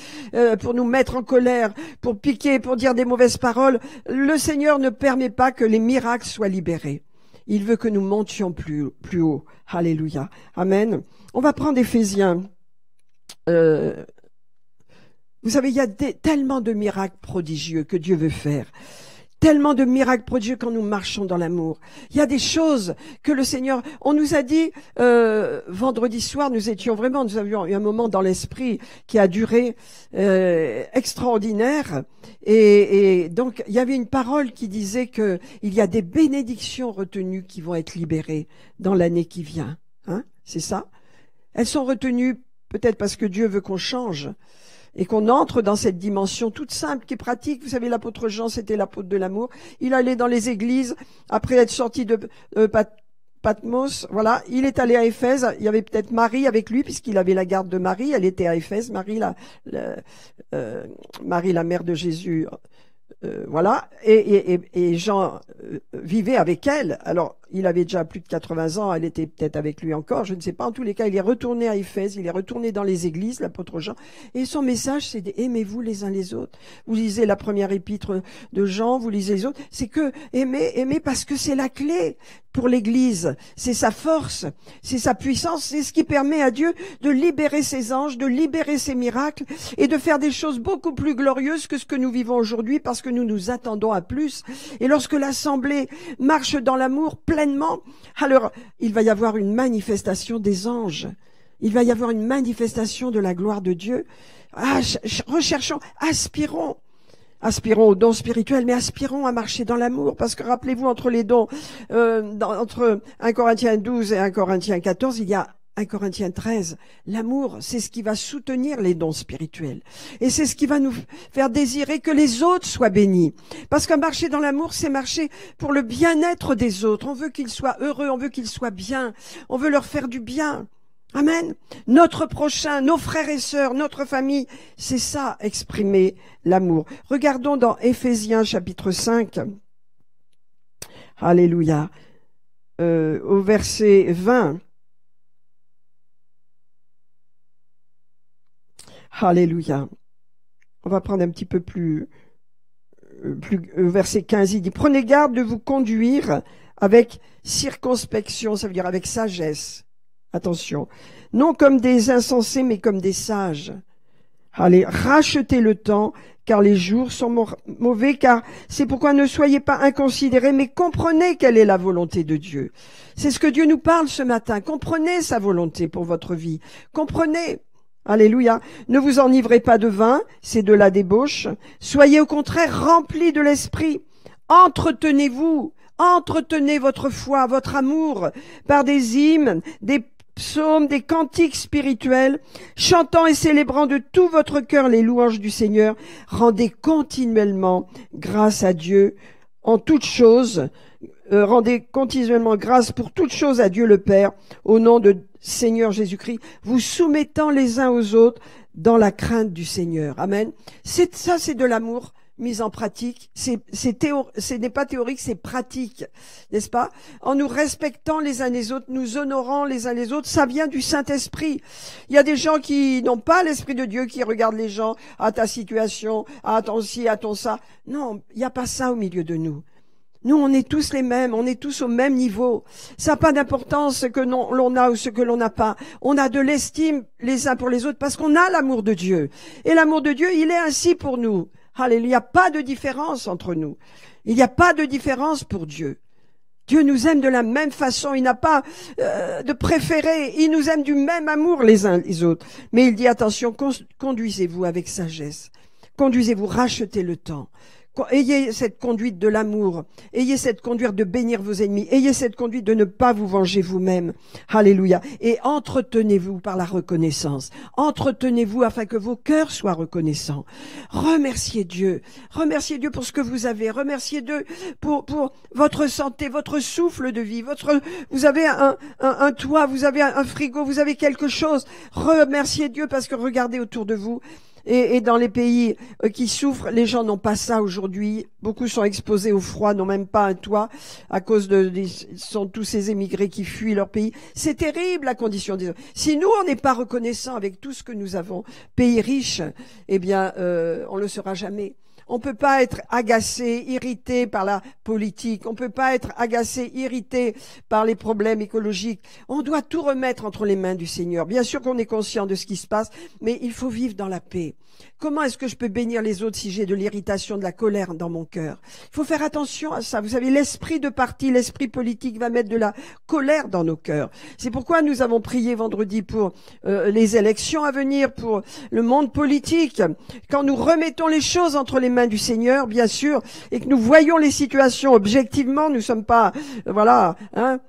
pour nous mettre en colère, pour piquer, pour dire des mauvaises paroles, le Seigneur ne permet pas que les miracles soient libérés. Il veut que nous montions plus haut. Alléluia. Amen. On va prendre Éphésiens. Vous savez, il y a tellement de miracles prodigieux que Dieu veut faire. Tellement de miracles prodigieux quand nous marchons dans l'amour. Il y a des choses que le Seigneur... On nous a dit, vendredi soir, nous avions eu un moment dans l'esprit qui a duré extraordinaire. Et donc, il y avait une parole qui disait que il y a des bénédictions retenues qui vont être libérées dans l'année qui vient. Hein? C'est ça? Elles sont retenues peut-être parce que Dieu veut qu'on change. Et qu'on entre dans cette dimension toute simple, qui est pratique. Vous savez, l'apôtre Jean, c'était l'apôtre de l'amour. Il allait dans les églises, après être sorti de Patmos, voilà, il est allé à Éphèse, il y avait peut-être Marie avec lui, puisqu'il avait la garde de Marie, elle était à Éphèse, Marie, Marie, la mère de Jésus, voilà, et Jean vivait avec elle. Alors, il avait déjà plus de 80 ans, elle était peut-être avec lui encore, je ne sais pas. En tous les cas, il est retourné à Éphèse, il est retourné dans les églises, l'apôtre Jean, et son message, c'est aimez-vous les uns les autres. Vous lisez la première épître de Jean, vous lisez les autres, c'est que aimer parce que c'est la clé pour l'Église, c'est sa force, c'est sa puissance, c'est ce qui permet à Dieu de libérer ses anges, de libérer ses miracles et de faire des choses beaucoup plus glorieuses que ce que nous vivons aujourd'hui parce que nous nous attendons à plus. Et lorsque l'Assemblée marche dans l'amour pleinement, alors il va y avoir une manifestation des anges. Il va y avoir une manifestation de la gloire de Dieu. Recherchons, aspirons aux dons spirituels, mais aspirons à marcher dans l'amour, parce que rappelez-vous, entre les dons, entre 1 Corinthiens 12 et 1 Corinthiens 14, il y a 1 Corinthiens 13. L'amour, c'est ce qui va soutenir les dons spirituels. Et c'est ce qui va nous faire désirer que les autres soient bénis. Parce que marcher dans l'amour, c'est marcher pour le bien-être des autres. On veut qu'ils soient heureux, on veut qu'ils soient bien, on veut leur faire du bien. Amen. Notre prochain, nos frères et sœurs, notre famille, c'est ça, exprimer l'amour. Regardons dans Éphésiens chapitre 5. Alléluia. Au verset 20. Alléluia. On va prendre un petit peu plus verset 15, il dit, prenez garde de vous conduire avec circonspection, ça veut dire avec sagesse. Attention, non comme des insensés, mais comme des sages. Allez, rachetez le temps, car les jours sont mauvais, car c'est pourquoi ne soyez pas inconsidérés, mais comprenez quelle est la volonté de Dieu. C'est ce que Dieu nous parle ce matin. Comprenez sa volonté pour votre vie. Comprenez. Alléluia. Ne vous enivrez pas de vin, c'est de la débauche. Soyez au contraire remplis de l'esprit. Entretenez-vous. Entretenez votre foi, votre amour par des hymnes, des psaumes, des cantiques spirituels, chantant et célébrant de tout votre cœur les louanges du Seigneur. Rendez continuellement grâce à Dieu en toutes choses. Rendez continuellement grâce pour toutes choses à Dieu le Père, au nom de Seigneur Jésus-Christ, vous soumettant les uns aux autres dans la crainte du Seigneur. Amen. C'est de l'amour mis en pratique. Ce n'est pas théorique, c'est pratique, n'est-ce pas? En nous respectant les uns les autres, nous honorant les uns les autres, ça vient du Saint-Esprit. Il y a des gens qui n'ont pas l'Esprit de Dieu, qui regardent les gens, à ta situation, à ton ci, à ton ça. Non, il n'y a pas ça au milieu de nous. Nous, on est tous les mêmes, on est tous au même niveau. Ça n'a pas d'importance ce que l'on a ou ce que l'on n'a pas. On a de l'estime les uns pour les autres parce qu'on a l'amour de Dieu. Et l'amour de Dieu, il est ainsi pour nous. Alléluia, il n'y a pas de différence entre nous. Il n'y a pas de différence pour Dieu. Dieu nous aime de la même façon, il n'a pas de préféré, il nous aime du même amour les uns les autres. Mais il dit attention, conduisez-vous avec sagesse, conduisez-vous, rachetez le temps. Ayez cette conduite de l'amour, ayez cette conduite de bénir vos ennemis, ayez cette conduite de ne pas vous venger vous-même. Alléluia. Et entretenez-vous par la reconnaissance. Entretenez-vous afin que vos cœurs soient reconnaissants. Remerciez Dieu pour ce que vous avez. Remerciez Dieu pour votre santé, votre souffle de vie, vous avez un toit, vous avez un frigo, vous avez quelque chose. Remerciez Dieu parce que regardez autour de vous. Et dans les pays qui souffrent, les gens n'ont pas ça aujourd'hui. Beaucoup sont exposés au froid, n'ont même pas un toit à cause sont tous ces émigrés qui fuient leur pays. C'est terrible la condition des hommes. Si nous, on n'est pas reconnaissants avec tout ce que nous avons, pays riche, eh bien, on le sera jamais. On peut pas être agacé, irrité par la politique. On peut pas être agacé, irrité par les problèmes écologiques. On doit tout remettre entre les mains du Seigneur. Bien sûr qu'on est conscient de ce qui se passe, mais il faut vivre dans la paix. Comment est-ce que je peux bénir les autres si j'ai de l'irritation, de la colère dans mon cœur? Il faut faire attention à ça. Vous savez, l'esprit de parti, l'esprit politique va mettre de la colère dans nos cœurs. C'est pourquoi nous avons prié vendredi pour les élections à venir, pour le monde politique. Quand nous remettons les choses entre les mains mains du Seigneur, bien sûr, et que nous voyons les situations objectivement, nous sommes pas, voilà, hein,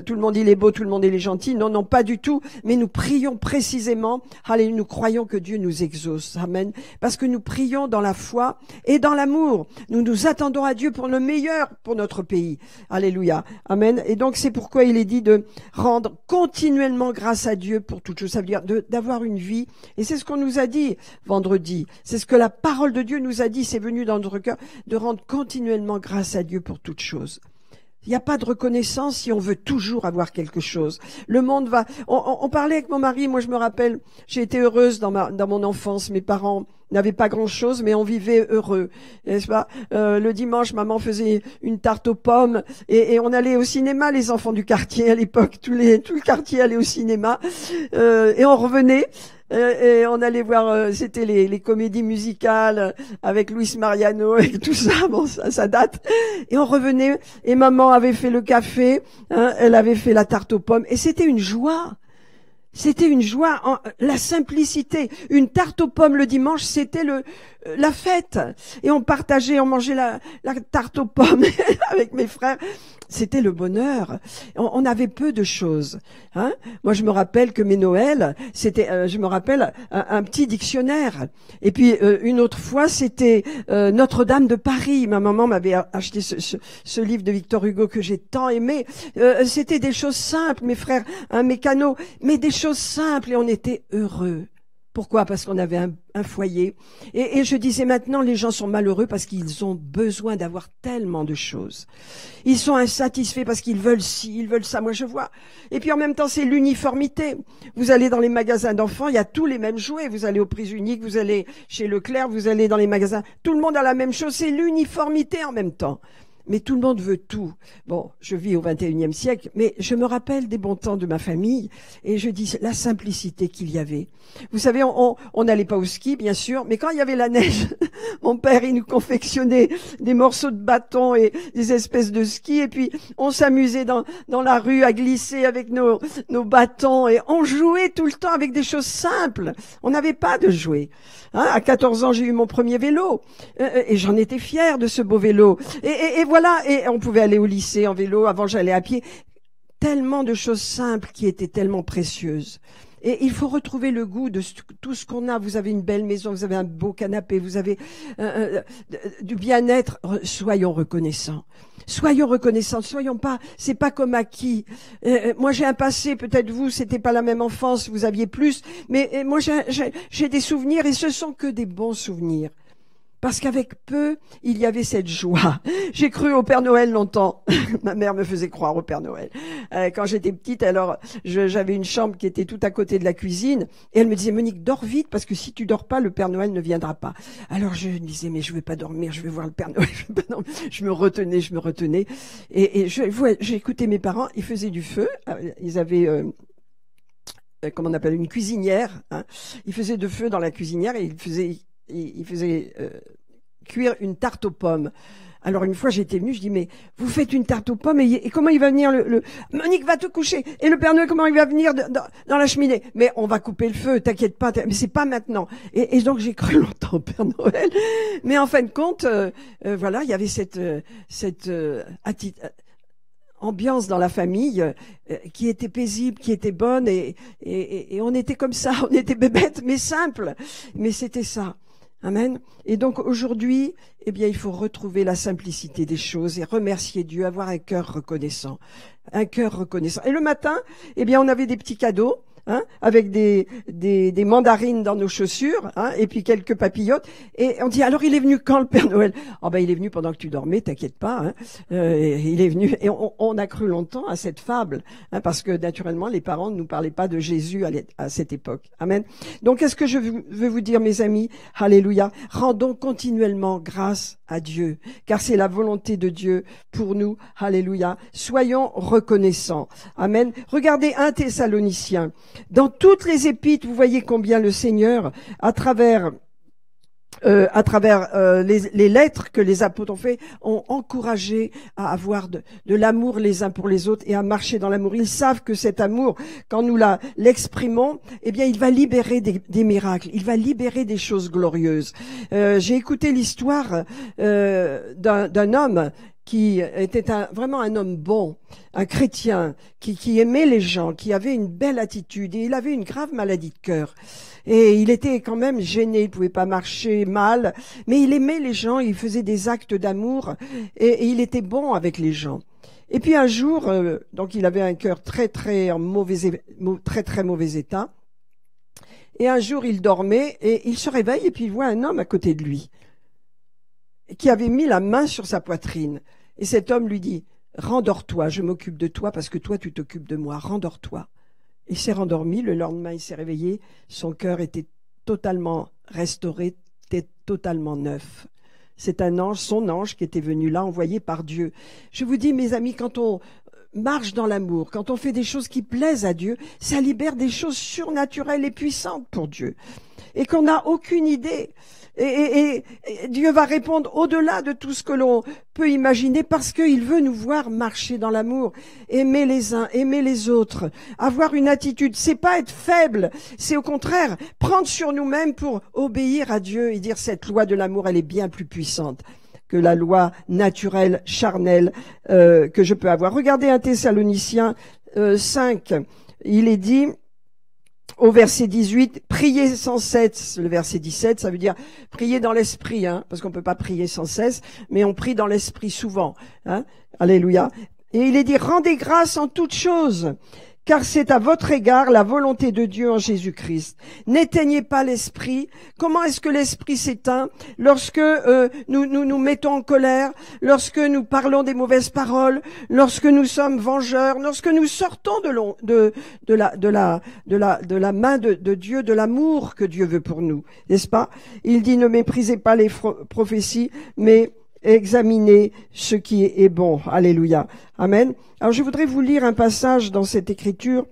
tout le monde il est beau, tout le monde il est gentil, non, non, pas du tout, mais nous prions précisément, allez, nous croyons que Dieu nous exauce, amen, parce que nous prions dans la foi et dans l'amour, nous nous attendons à Dieu pour le meilleur pour notre pays, alléluia, amen, et donc c'est pourquoi il est dit de rendre continuellement grâce à Dieu pour toutes choses, ça veut dire d'avoir une vie, et c'est ce qu'on nous a dit vendredi, c'est ce que la parole de Dieu nous a dit, c'est venu dans notre cœur, de rendre continuellement grâce à Dieu pour toutes choses. Il n'y a pas de reconnaissance si on veut toujours avoir quelque chose. Le monde va... On parlait avec mon mari, moi je me rappelle, j'ai été heureuse dans mon enfance, mes parents n'avaient pas grand-chose, mais on vivait heureux, n'est-ce pas? Le dimanche, maman faisait une tarte aux pommes et on allait au cinéma, les enfants du quartier à l'époque, tout le quartier allait au cinéma et on revenait. Et on allait voir, c'était les comédies musicales avec Luis Mariano et tout ça, bon ça date. Et on revenait et maman avait fait le café, hein, elle avait fait la tarte aux pommes et c'était une joie. C'était une joie, la simplicité. Une tarte aux pommes le dimanche, c'était la fête. Et on partageait, on mangeait la tarte aux pommes avec mes frères. C'était le bonheur. On avait peu de choses. Hein. Moi, je me rappelle que mes Noëls, c'était, je me rappelle un petit dictionnaire. Et puis une autre fois, c'était Notre-Dame de Paris. Ma maman m'avait acheté ce livre de Victor Hugo que j'ai tant aimé. C'était des choses simples, mes frères, un mécano, mais des choses simples et on était heureux. Pourquoi? Parce qu'on avait un foyer. Et je disais maintenant, les gens sont malheureux parce qu'ils ont besoin d'avoir tellement de choses. Ils sont insatisfaits parce qu'ils veulent ci, ils veulent ça. Moi, je vois. Et puis en même temps, c'est l'uniformité. Vous allez dans les magasins d'enfants, il y a tous les mêmes jouets. Vous allez au Prix Unique, vous allez chez Leclerc, vous allez dans les magasins. Tout le monde a la même chose. C'est l'uniformité en même temps. Mais tout le monde veut tout. Bon, je vis au 21e siècle, mais je me rappelle des bons temps de ma famille et je dis la simplicité qu'il y avait. Vous savez, on n'allait pas au ski, bien sûr, mais quand il y avait la neige, mon père, il nous confectionnait des morceaux de bâton et des espèces de skis et puis on s'amusait dans la rue à glisser avec nos bâtons et on jouait tout le temps avec des choses simples. On n'avait pas de jouets. Hein, à 14 ans, j'ai eu mon premier vélo et j'en étais fière de ce beau vélo. Et voilà, et on pouvait aller au lycée en vélo. Avant, j'allais à pied. Tellement de choses simples qui étaient tellement précieuses. Et il faut retrouver le goût de tout ce qu'on a. Vous avez une belle maison, vous avez un beau canapé, vous avez du bien-être. Soyons reconnaissants. Soyons reconnaissants. Soyons pas. C'est pas comme acquis. Moi, j'ai un passé. Peut-être vous, c'était pas la même enfance. Vous aviez plus. Mais moi, j'ai des souvenirs et ce sont que des bons souvenirs. Parce qu'avec peu, il y avait cette joie. J'ai cru au Père Noël longtemps. Ma mère me faisait croire au Père Noël. Quand j'étais petite, alors j'avais une chambre qui était tout à côté de la cuisine. Et elle me disait, Monique, dors vite, parce que si tu dors pas, le Père Noël ne viendra pas. Alors je me disais, mais je vais pas dormir, je vais voir le Père Noël. Je me retenais. Et j'écoutais mes parents, ils faisaient du feu. Ils avaient... comment on appelle, une cuisinière. Hein. Ils faisaient de feu dans la cuisinière et il faisait cuire une tarte aux pommes. Alors une fois j'étais venue, je dis mais vous faites une tarte aux pommes et comment il va venir Monique va te coucher et le Père Noël comment il va venir dans la cheminée? Mais on va couper le feu, t'inquiète pas, mais c'est pas maintenant. Et donc j'ai cru longtemps au Père Noël, mais en fin de compte voilà, il y avait cette ambiance dans la famille qui était paisible, qui était bonne et on était comme ça, on était bébêtes mais simples, mais c'était ça. Amen. Et donc aujourd'hui, eh bien, il faut retrouver la simplicité des choses et remercier Dieu, avoir un cœur reconnaissant. Un cœur reconnaissant. Et le matin, eh bien, on avait des petits cadeaux. Hein, avec des mandarines dans nos chaussures, hein, et puis quelques papillotes. Et on dit, alors il est venu quand le Père Noël? Oh ben il est venu pendant que tu dormais, t'inquiète pas. Hein. Il est venu, et on a cru longtemps à cette fable, hein, parce que naturellement les parents ne nous parlaient pas de Jésus à cette époque. Amen. Donc qu'est-ce que je veux vous dire, mes amis? Alléluia. Rendons continuellement grâce à Dieu, car c'est la volonté de Dieu pour nous. Alléluia. Soyons reconnaissants. Amen. Regardez 1 Thessaloniciens. Dans toutes les épîtres, vous voyez combien le Seigneur, à travers à travers les lettres que les apôtres ont encouragé à avoir de l'amour les uns pour les autres et à marcher dans l'amour. Ils savent que cet amour, quand nous l'exprimons, eh bien, il va libérer des miracles, il va libérer des choses glorieuses. J'ai écouté l'histoire d'un homme qui était vraiment un homme bon, un chrétien, qui aimait les gens, qui avait une belle attitude, et il avait une grave maladie de cœur. Et il était quand même gêné, il pouvait pas marcher mal, mais il aimait les gens, il faisait des actes d'amour, et il était bon avec les gens. Et puis un jour, donc il avait un cœur très très mauvais état, et un jour il dormait, et il se réveille, et puis il voit un homme à côté de lui, qui avait mis la main sur sa poitrine. Et cet homme lui dit, « Rendors-toi, je m'occupe de toi parce que toi tu t'occupes de moi, rendors-toi. » Il s'est rendormi, le lendemain il s'est réveillé, son cœur était totalement restauré, était totalement neuf. C'est un ange, son ange qui était venu là, envoyé par Dieu. Je vous dis, mes amis, quand on marche dans l'amour, quand on fait des choses qui plaisent à Dieu, ça libère des choses surnaturelles et puissantes pour Dieu. Et qu'on n'a aucune idée. Et Dieu va répondre au-delà de tout ce que l'on peut imaginer parce qu'il veut nous voir marcher dans l'amour, aimer les uns, aimer les autres, avoir une attitude. C'est pas être faible, c'est au contraire prendre sur nous-mêmes pour obéir à Dieu et dire cette loi de l'amour, elle est bien plus puissante que la loi naturelle, charnelle que je peux avoir. Regardez 1 Thessaloniciens 5, il est dit au verset 18, priez sans cesse. Le verset 17, ça veut dire prier dans l'esprit, hein, parce qu'on peut pas prier sans cesse, mais on prie dans l'esprit souvent. Hein, alléluia. Et il est dit, rendez grâce en toutes choses, car c'est à votre égard la volonté de Dieu en Jésus-Christ. N'éteignez pas l'esprit. Comment est-ce que l'esprit s'éteint? Lorsque nous mettons en colère, lorsque nous parlons des mauvaises paroles, lorsque nous sommes vengeurs, lorsque nous sortons de la main de Dieu, de l'amour que Dieu veut pour nous, n'est-ce pas? Il dit, ne méprisez pas les prophéties, mais examinez ce qui est bon. Alléluia. Amen. Alors je voudrais vous lire un passage dans cette écriture.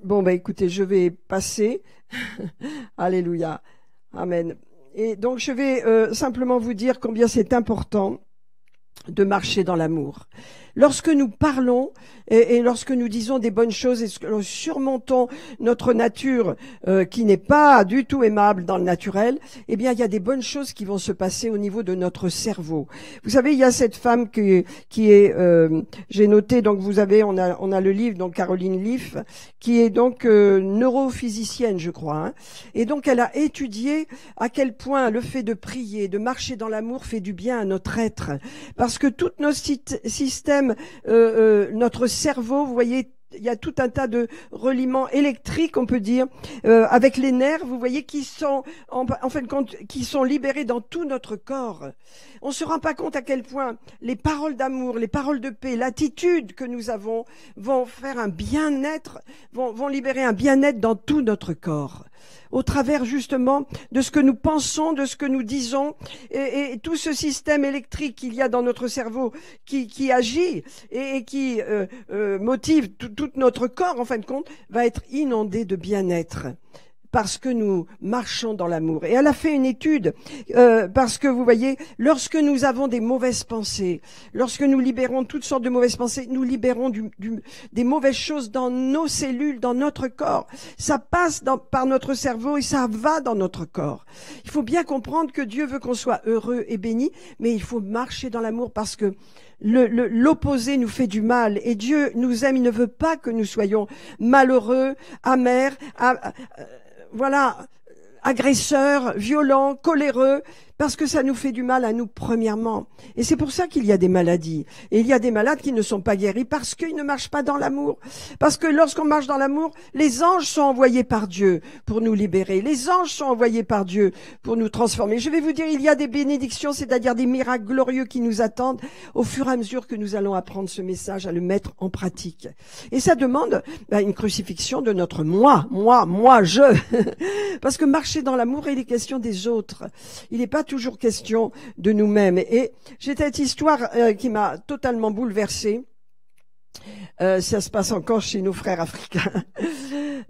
Bon, écoutez, je vais passer. Alléluia. Amen. Et donc je vais simplement vous dire combien c'est important de marcher dans l'amour. Lorsque nous parlons et lorsque nous disons des bonnes choses et que nous surmontons notre nature qui n'est pas du tout aimable dans le naturel, eh bien il y a des bonnes choses qui vont se passer au niveau de notre cerveau. Vous savez, il y a cette femme qui est j'ai noté, donc vous avez on a le livre, donc Caroline Leaf, qui est donc neurophysicienne, je crois, hein, et donc elle a étudié à quel point le fait de prier, de marcher dans l'amour fait du bien à notre être, parce que tous nos systèmes, notre cerveau, vous voyez, il y a tout un tas de reliements électriques, on peut dire, avec les nerfs, vous voyez, qui sont en fin de compte, qui sont libérés dans tout notre corps. On se rend pas compte à quel point les paroles d'amour, les paroles de paix, l'attitude que nous avons vont faire un bien-être, vont libérer un bien-être dans tout notre corps, au travers justement de ce que nous pensons, de ce que nous disons, et tout ce système électrique qu'il y a dans notre cerveau qui agit et qui motive tout notre corps, en fin de compte, va être inondé de bien-être, parce que nous marchons dans l'amour. Et elle a fait une étude, parce que vous voyez, lorsque nous avons des mauvaises pensées, lorsque nous libérons toutes sortes de mauvaises pensées, nous libérons des mauvaises choses dans nos cellules, dans notre corps. Ça passe par notre cerveau et ça va dans notre corps. Il faut bien comprendre que Dieu veut qu'on soit heureux et béni, mais il faut marcher dans l'amour parce que l'opposé nous fait du mal et Dieu nous aime, il ne veut pas que nous soyons malheureux, amers, voilà, agresseurs, violents, coléreux, parce que ça nous fait du mal à nous premièrement. Et c'est pour ça qu'il y a des maladies. Et il y a des malades qui ne sont pas guéris parce qu'ils ne marchent pas dans l'amour. Parce que lorsqu'on marche dans l'amour, les anges sont envoyés par Dieu pour nous libérer. Les anges sont envoyés par Dieu pour nous transformer. Je vais vous dire, il y a des bénédictions, c'est-à-dire des miracles glorieux qui nous attendent au fur et à mesure que nous allons apprendre ce message, à le mettre en pratique. Et ça demande une crucifixion de notre moi, je. Parce que marcher dans l'amour, il est question des autres. Il n'est pas toujours question de nous-mêmes. Et j'ai cette histoire qui m'a totalement bouleversée. Ça se passe encore chez nos frères africains.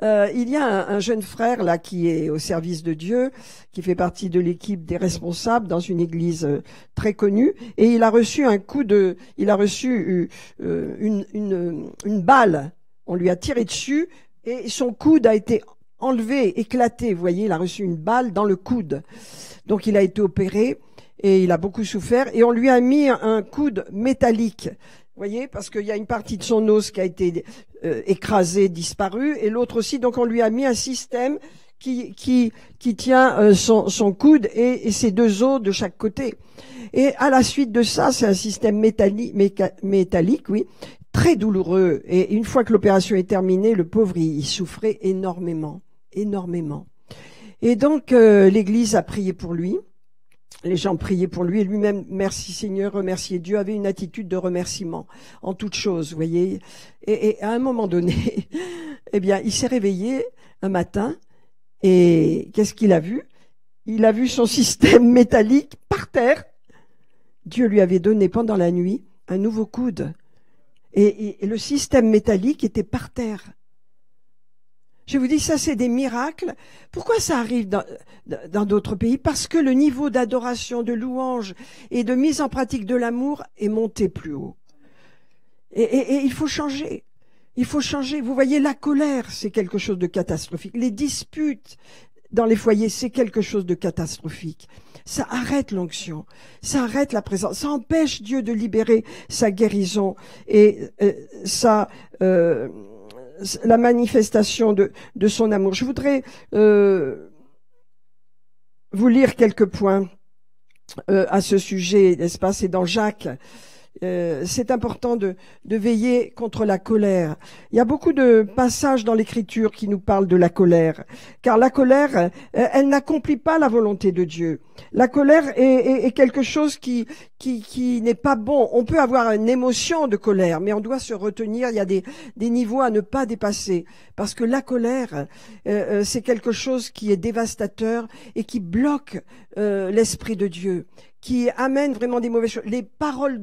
Il y a un jeune frère là qui est au service de Dieu, qui fait partie de l'équipe des responsables dans une église très connue, et il a reçu une balle. On lui a tiré dessus et son coude a été enlevé, éclaté. Vous voyez, il a reçu une balle dans le coude. Donc il a été opéré et il a beaucoup souffert, et on lui a mis un coude métallique. Vous voyez, parce qu'il y a une partie de son os qui a été écrasée, disparue, et l'autre aussi. Donc on lui a mis un système qui tient son coude et ses deux os de chaque côté. Et à la suite de ça, c'est un système métallique, oui, très douloureux. Et une fois que l'opération est terminée, le pauvre, il souffrait énormément, énormément. Et donc l'Église a prié pour lui. Les gens priaient pour lui, et lui-même, merci Seigneur, remercier Dieu, avait une attitude de remerciement en toute chose, vous voyez. Et à un moment donné, eh bien, il s'est réveillé un matin, et qu'est-ce qu'il a vu? Il a vu son système métallique par terre. Dieu lui avait donné pendant la nuit un nouveau coude, et le système métallique était par terre. Je vous dis, ça c'est des miracles. Pourquoi ça arrive dans d'autres pays? Parce que le niveau d'adoration, de louange et de mise en pratique de l'amour est monté plus haut. Et il faut changer. Il faut changer. Vous voyez, la colère, c'est quelque chose de catastrophique. Les disputes dans les foyers, c'est quelque chose de catastrophique. Ça arrête l'onction, ça arrête la présence, ça empêche Dieu de libérer sa guérison et la manifestation de son amour. Je voudrais vous lire quelques points à ce sujet, n'est-ce pas? C'est dans Jacques. C'est important de veiller contre la colère. Il y a beaucoup de passages dans l'Écriture qui nous parlent de la colère, car la colère, elle n'accomplit pas la volonté de Dieu. La colère est quelque chose qui n'est pas bon. On peut avoir une émotion de colère, mais on doit se retenir. Il y a des niveaux à ne pas dépasser, parce que la colère, c'est quelque chose qui est dévastateur et qui bloque l'esprit de Dieu, qui amène vraiment des mauvaises choses. Les paroles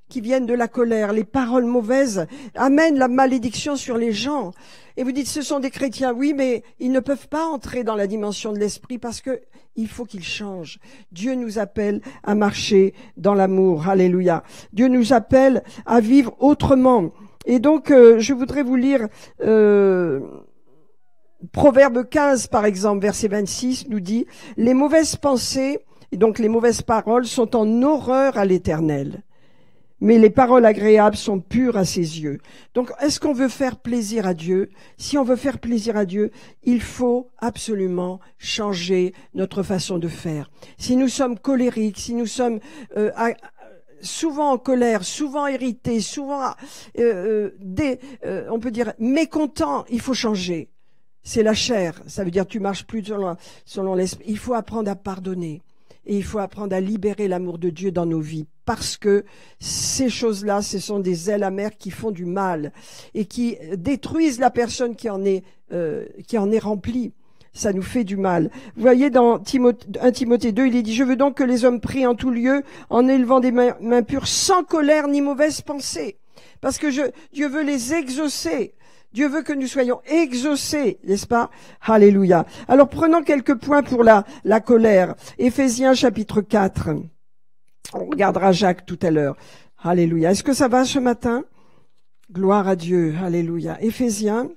qui viennent de la colère, les paroles mauvaises, amènent la malédiction sur les gens. Et vous dites, ce sont des chrétiens. Oui, mais ils ne peuvent pas entrer dans la dimension de l'esprit parce que il faut qu'ils changent. Dieu nous appelle à marcher dans l'amour. Alléluia. Dieu nous appelle à vivre autrement. Et donc, je voudrais vous lire Proverbe 15, par exemple, verset 26, nous dit « Les mauvaises pensées, et donc les mauvaises paroles, sont en horreur à l'Éternel, mais les paroles agréables sont pures à ses yeux. » Donc, est-ce qu'on veut faire plaisir à Dieu? Si on veut faire plaisir à Dieu, il faut absolument changer notre façon de faire. Si nous sommes colériques, si nous sommes souvent en colère, souvent irrités, souvent, on peut dire, mécontents, il faut changer. C'est la chair, ça veut dire tu marches plus selon l'esprit. Il faut apprendre à pardonner et il faut apprendre à libérer l'amour de Dieu dans nos vies, parce que ces choses-là, ce sont des ailes amères qui font du mal et qui détruisent la personne qui en est remplie. Ça nous fait du mal. Vous voyez dans 1 Timothée 2, il est dit « Je veux donc que les hommes prient en tout lieu, en élevant des mains pures, sans colère ni mauvaise pensée. » Parce que Dieu veut les exaucer. Dieu veut que nous soyons exaucés, n'est-ce pas? Alléluia. Alors prenons quelques points pour la colère. Éphésiens chapitre 4. On regardera Jacques tout à l'heure. Alléluia. Est-ce que ça va ce matin? Gloire à Dieu. Alléluia. Éphésiens.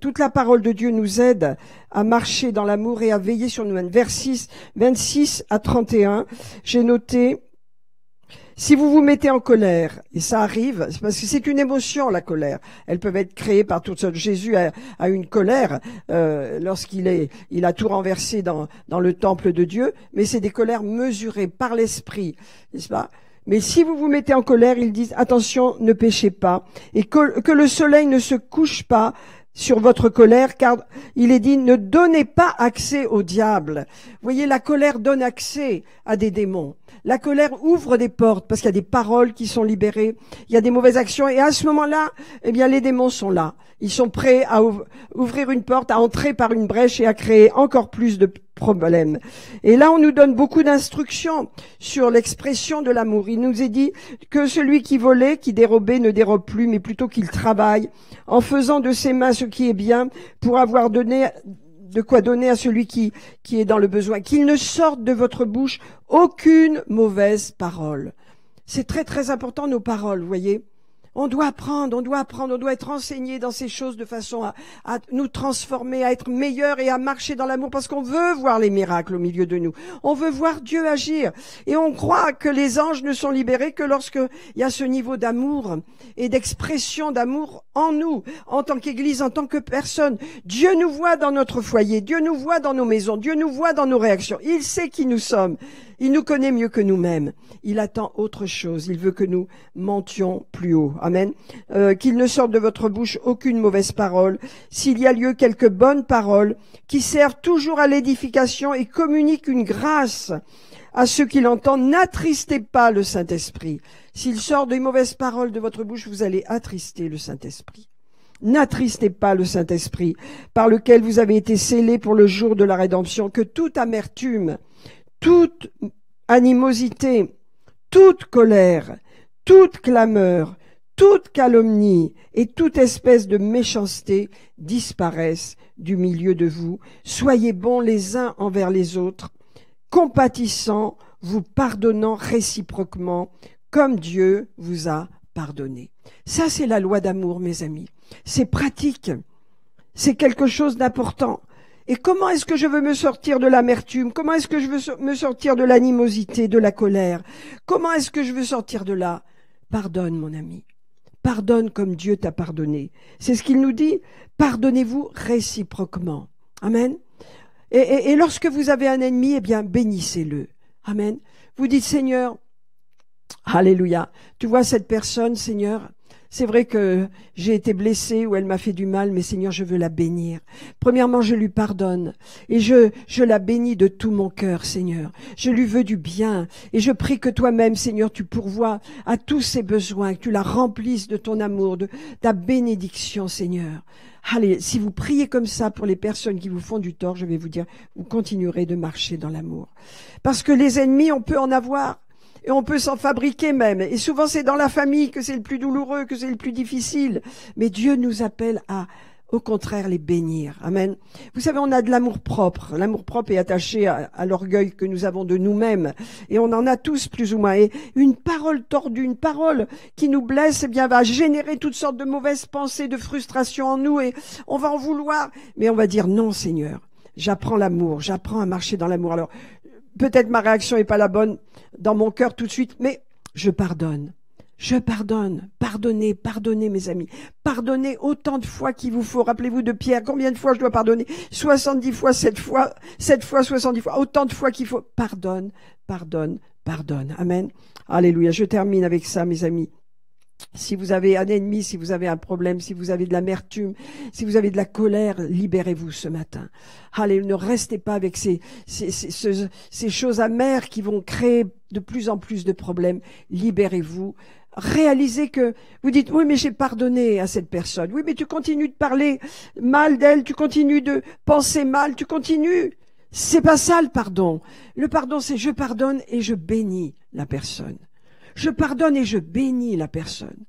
Toute la parole de Dieu nous aide à marcher dans l'amour et à veiller sur nous-mêmes. Versets 26 à 31. J'ai noté: si vous vous mettez en colère, et ça arrive, c'est parce que c'est une émotion, la colère. Elles peuvent être créées par toutes sortes. Jésus a une colère lorsqu'il a tout renversé dans le temple de Dieu, mais c'est des colères mesurées par l'esprit, n'est-ce pas? Mais si vous vous mettez en colère, ils disent, attention, ne péchez pas, et que le soleil ne se couche pas sur votre colère, car il est dit, ne donnez pas accès au diable. Vous voyez, la colère donne accès à des démons. La colère ouvre des portes parce qu'il y a des paroles qui sont libérées, il y a des mauvaises actions, et à ce moment-là, eh bien, les démons sont là. Ils sont prêts à ouvrir une porte, à entrer par une brèche et à créer encore plus problème. Et là, on nous donne beaucoup d'instructions sur l'expression de l'amour. Il nous est dit que celui qui volait, qui dérobait, ne dérobe plus, mais plutôt qu'il travaille en faisant de ses mains ce qui est bien pour avoir donné de quoi donner à celui qui est dans le besoin. Qu'il ne sorte de votre bouche aucune mauvaise parole. C'est très très important nos paroles, vous voyez. On doit apprendre, on doit être enseigné dans ces choses de façon à nous transformer, à être meilleurs et à marcher dans l'amour parce qu'on veut voir les miracles au milieu de nous. On veut voir Dieu agir. Et on croit que les anges ne sont libérés que lorsqu'il y a ce niveau d'amour et d'expression d'amour en nous, en tant qu'Église, en tant que personne. Dieu nous voit dans notre foyer, Dieu nous voit dans nos maisons, Dieu nous voit dans nos réactions. Il sait qui nous sommes. Il nous connaît mieux que nous-mêmes. Il attend autre chose. Il veut que nous montions plus haut. Amen. Qu'il ne sorte de votre bouche aucune mauvaise parole. S'il y a lieu, quelques bonnes paroles qui servent toujours à l'édification et communiquent une grâce à ceux qui l'entendent. N'attristez pas le Saint-Esprit. S'il sort des mauvaises paroles de votre bouche, vous allez attrister le Saint-Esprit. N'attristez pas le Saint-Esprit par lequel vous avez été scellés pour le jour de la rédemption. Que toute amertume, toute animosité, toute colère, toute clameur, toute calomnie et toute espèce de méchanceté disparaissent du milieu de vous. Soyez bons les uns envers les autres, compatissants, vous pardonnant réciproquement, comme Dieu vous a pardonné. Ça, c'est la loi d'amour, mes amis. C'est pratique. C'est quelque chose d'important. Et comment est-ce que je veux me sortir de l'amertume? Comment est-ce que je veux me sortir de l'animosité, de la colère? Comment est-ce que je veux sortir de là? Pardonne, mon ami. Pardonne comme Dieu t'a pardonné. C'est ce qu'il nous dit. Pardonnez-vous réciproquement. Amen. Et lorsque vous avez un ennemi, eh bien, bénissez-le. Amen. Vous dites, Seigneur, alléluia. Tu vois cette personne, Seigneur? C'est vrai que j'ai été blessée ou elle m'a fait du mal, mais Seigneur, je veux la bénir. Premièrement, je lui pardonne et je la bénis de tout mon cœur, Seigneur. Je lui veux du bien et je prie que toi-même, Seigneur, tu pourvoies à tous ses besoins, que tu la remplisses de ton amour, de ta bénédiction, Seigneur. Allez, si vous priez comme ça pour les personnes qui vous font du tort, je vais vous dire, vous continuerez de marcher dans l'amour. Parce que les ennemis, on peut en avoir. Et on peut s'en fabriquer même. Et souvent, c'est dans la famille que c'est le plus douloureux, que c'est le plus difficile. Mais Dieu nous appelle à, au contraire, les bénir. Amen. Vous savez, on a de l'amour propre. L'amour propre est attaché à l'orgueil que nous avons de nous-mêmes. Et on en a tous plus ou moins. Et une parole tordue, une parole qui nous blesse, eh bien, va générer toutes sortes de mauvaises pensées, de frustration en nous. Et on va en vouloir. Mais on va dire non, Seigneur. J'apprends l'amour. J'apprends à marcher dans l'amour. Alors, peut-être ma réaction n'est pas la bonne dans mon cœur tout de suite, mais je pardonne. Je pardonne. Pardonnez, pardonnez mes amis. Pardonnez autant de fois qu'il vous faut. Rappelez-vous de Pierre, combien de fois je dois pardonner? 70 fois, 7 fois, 70 fois. Autant de fois qu'il faut. Pardonne, pardonne, pardonne. Amen. Alléluia. Je termine avec ça, mes amis. Si vous avez un ennemi, si vous avez un problème, si vous avez de l'amertume, si vous avez de la colère, libérez-vous ce matin. Allez, ne restez pas avec ces choses amères qui vont créer de plus en plus de problèmes. Libérez-vous. Réalisez que vous dites, oui, mais j'ai pardonné à cette personne. Oui, mais tu continues de parler mal d'elle, tu continues de penser mal, tu continues. C'est pas ça le pardon. Le pardon, c'est je pardonne et je bénis la personne. Je pardonne et je bénis la personne.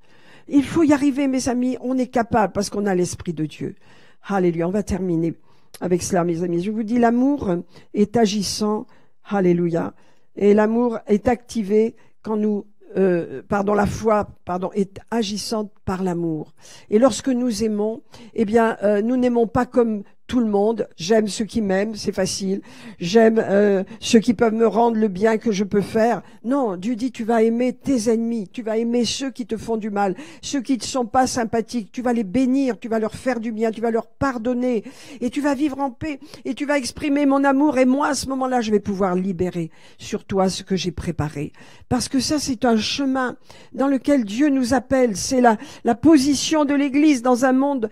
Il faut y arriver, mes amis. On est capable parce qu'on a l'Esprit de Dieu. Alléluia. On va terminer avec cela, mes amis. Je vous dis, l'amour est agissant. Alléluia. Et l'amour est activé quand la foi, est agissante par l'amour. Et lorsque nous aimons, eh bien, nous n'aimons pas comme tout le monde. J'aime ceux qui m'aiment, c'est facile. J'aime ceux qui peuvent me rendre le bien que je peux faire. Non, Dieu dit, tu vas aimer tes ennemis, tu vas aimer ceux qui te font du mal, ceux qui ne sont pas sympathiques. Tu vas les bénir, tu vas leur faire du bien, tu vas leur pardonner et tu vas vivre en paix et tu vas exprimer mon amour. Et moi, à ce moment-là, je vais pouvoir libérer sur toi ce que j'ai préparé. Parce que ça, c'est un chemin dans lequel Dieu nous appelle. C'est la position de l'Église dans un monde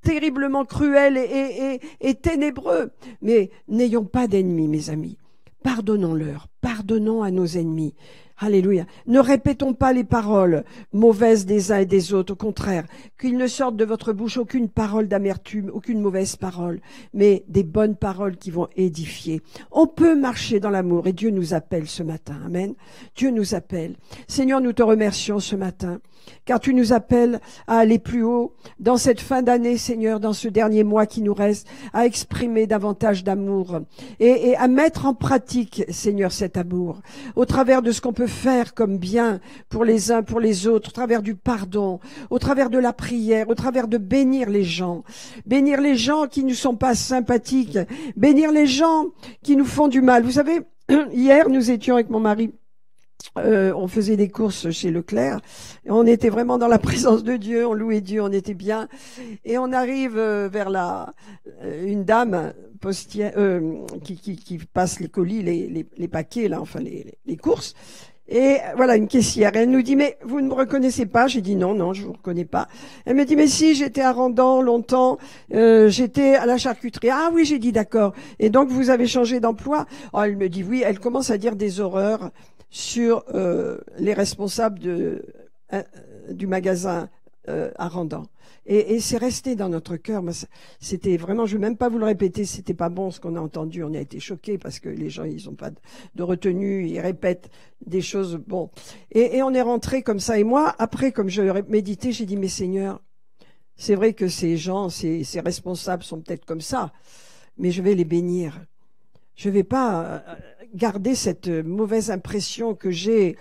terriblement cruel et ténébreux. Mais n'ayons pas d'ennemis, mes amis. Pardonnons-leur, pardonnons à nos ennemis. Alléluia. Ne répétons pas les paroles mauvaises des uns et des autres. Au contraire, qu'il ne sorte de votre bouche aucune parole d'amertume, aucune mauvaise parole, mais des bonnes paroles qui vont édifier. On peut marcher dans l'amour et Dieu nous appelle ce matin. Amen. Dieu nous appelle. Seigneur, nous te remercions ce matin, car tu nous appelles à aller plus haut dans cette fin d'année, Seigneur, dans ce dernier mois qui nous reste, à exprimer davantage d'amour et à mettre en pratique, Seigneur, cet amour, au travers de ce qu'on peut faire comme bien pour les uns, pour les autres, au travers du pardon, au travers de la prière, au travers de bénir les gens qui ne sont pas sympathiques, bénir les gens qui nous font du mal. Vous savez, hier, nous étions avec mon mari, on faisait des courses chez Leclerc, et on était vraiment dans la présence de Dieu, on louait Dieu, on était bien, et on arrive vers une dame postière qui passe les colis, les paquets là, enfin les courses. Et voilà, une caissière. Elle nous dit, mais vous ne me reconnaissez pas? J'ai dit non, je vous reconnais pas. Elle me dit, mais si, j'étais à Randan longtemps, j'étais à la charcuterie. Ah oui, j'ai dit d'accord. Et donc vous avez changé d'emploi? Oh, elle me dit oui. Elle commence à dire des horreurs sur les responsables du magasin à Randan. Et c'est resté dans notre cœur. C'était vraiment, je ne vais même pas vous le répéter, c'était pas bon ce qu'on a entendu. On a été choqués parce que les gens, ils n'ont pas de retenue, ils répètent des choses. Bon, et on est rentré comme ça. Et moi, après, comme je méditais, j'ai dit, mais Seigneur, c'est vrai que ces gens, ces responsables sont peut-être comme ça, mais je vais les bénir. Je vais pas garder cette mauvaise impression que j'ai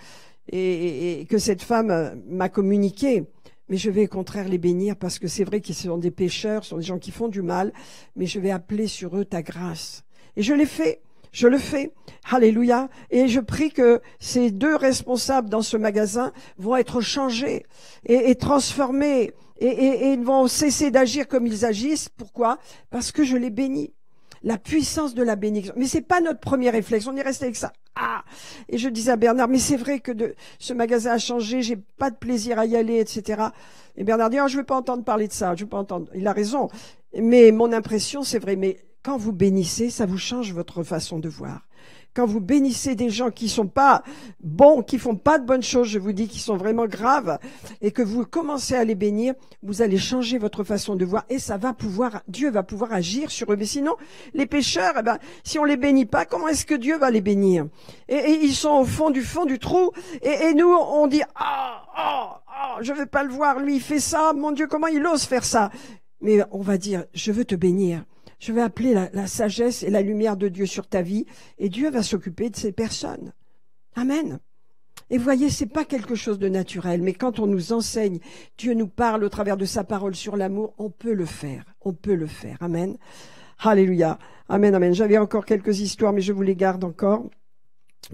et que cette femme m'a communiquée. Mais je vais au contraire les bénir parce que c'est vrai qu'ils sont des pécheurs, ce sont des gens qui font du mal, mais je vais appeler sur eux ta grâce. Et je l'ai fait, je le fais. Alléluia. Et je prie que ces deux responsables dans ce magasin vont être changés et transformés et ils vont cesser d'agir comme ils agissent. Pourquoi? Parce que je les bénis. La puissance de la bénédiction. Mais c'est pas notre premier réflexe. On est resté avec ça. Ah! Et je disais à Bernard, mais c'est vrai que ce magasin a changé, j'ai pas de plaisir à y aller, etc. Et Bernard dit, oh, je veux pas entendre parler de ça, je veux pas entendre. Il a raison. Mais mon impression, c'est vrai. Mais quand vous bénissez, ça vous change votre façon de voir. Quand vous bénissez des gens qui sont pas bons, qui font pas de bonnes choses, je vous dis, qui sont vraiment graves, et que vous commencez à les bénir, vous allez changer votre façon de voir, et Dieu va pouvoir agir sur eux. Mais sinon, les pécheurs, si on les bénit pas, comment est-ce que Dieu va les bénir? Et ils sont au fond du trou, et nous, on dit, je veux pas le voir, lui, il fait ça, mon Dieu, comment il ose faire ça? Mais on va dire, je veux te bénir. Je vais appeler la sagesse et la lumière de Dieu sur ta vie et Dieu va s'occuper de ces personnes. Amen. Et vous voyez, c'est pas quelque chose de naturel, mais quand on nous enseigne, Dieu nous parle au travers de sa parole sur l'amour, on peut le faire. On peut le faire. Amen. Alléluia. Amen, amen. J'avais encore quelques histoires, mais je vous les garde encore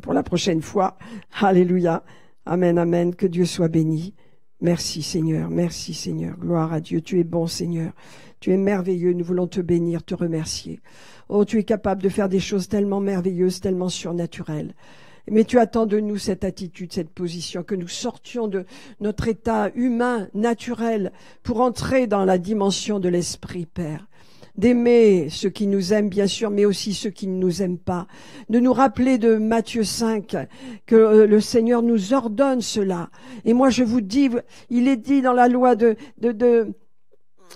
pour la prochaine fois. Alléluia. Amen, amen. Que Dieu soit béni. Merci Seigneur, merci Seigneur. Gloire à Dieu. Tu es bon Seigneur. Tu es merveilleux, nous voulons te bénir, te remercier. Oh, tu es capable de faire des choses tellement merveilleuses, tellement surnaturelles. Mais tu attends de nous cette attitude, cette position, que nous sortions de notre état humain, naturel, pour entrer dans la dimension de l'Esprit, Père. D'aimer ceux qui nous aiment, bien sûr, mais aussi ceux qui ne nous aiment pas. De nous rappeler de Matthieu 5, que le Seigneur nous ordonne cela. Et moi, je vous dis, il est dit dans la loi de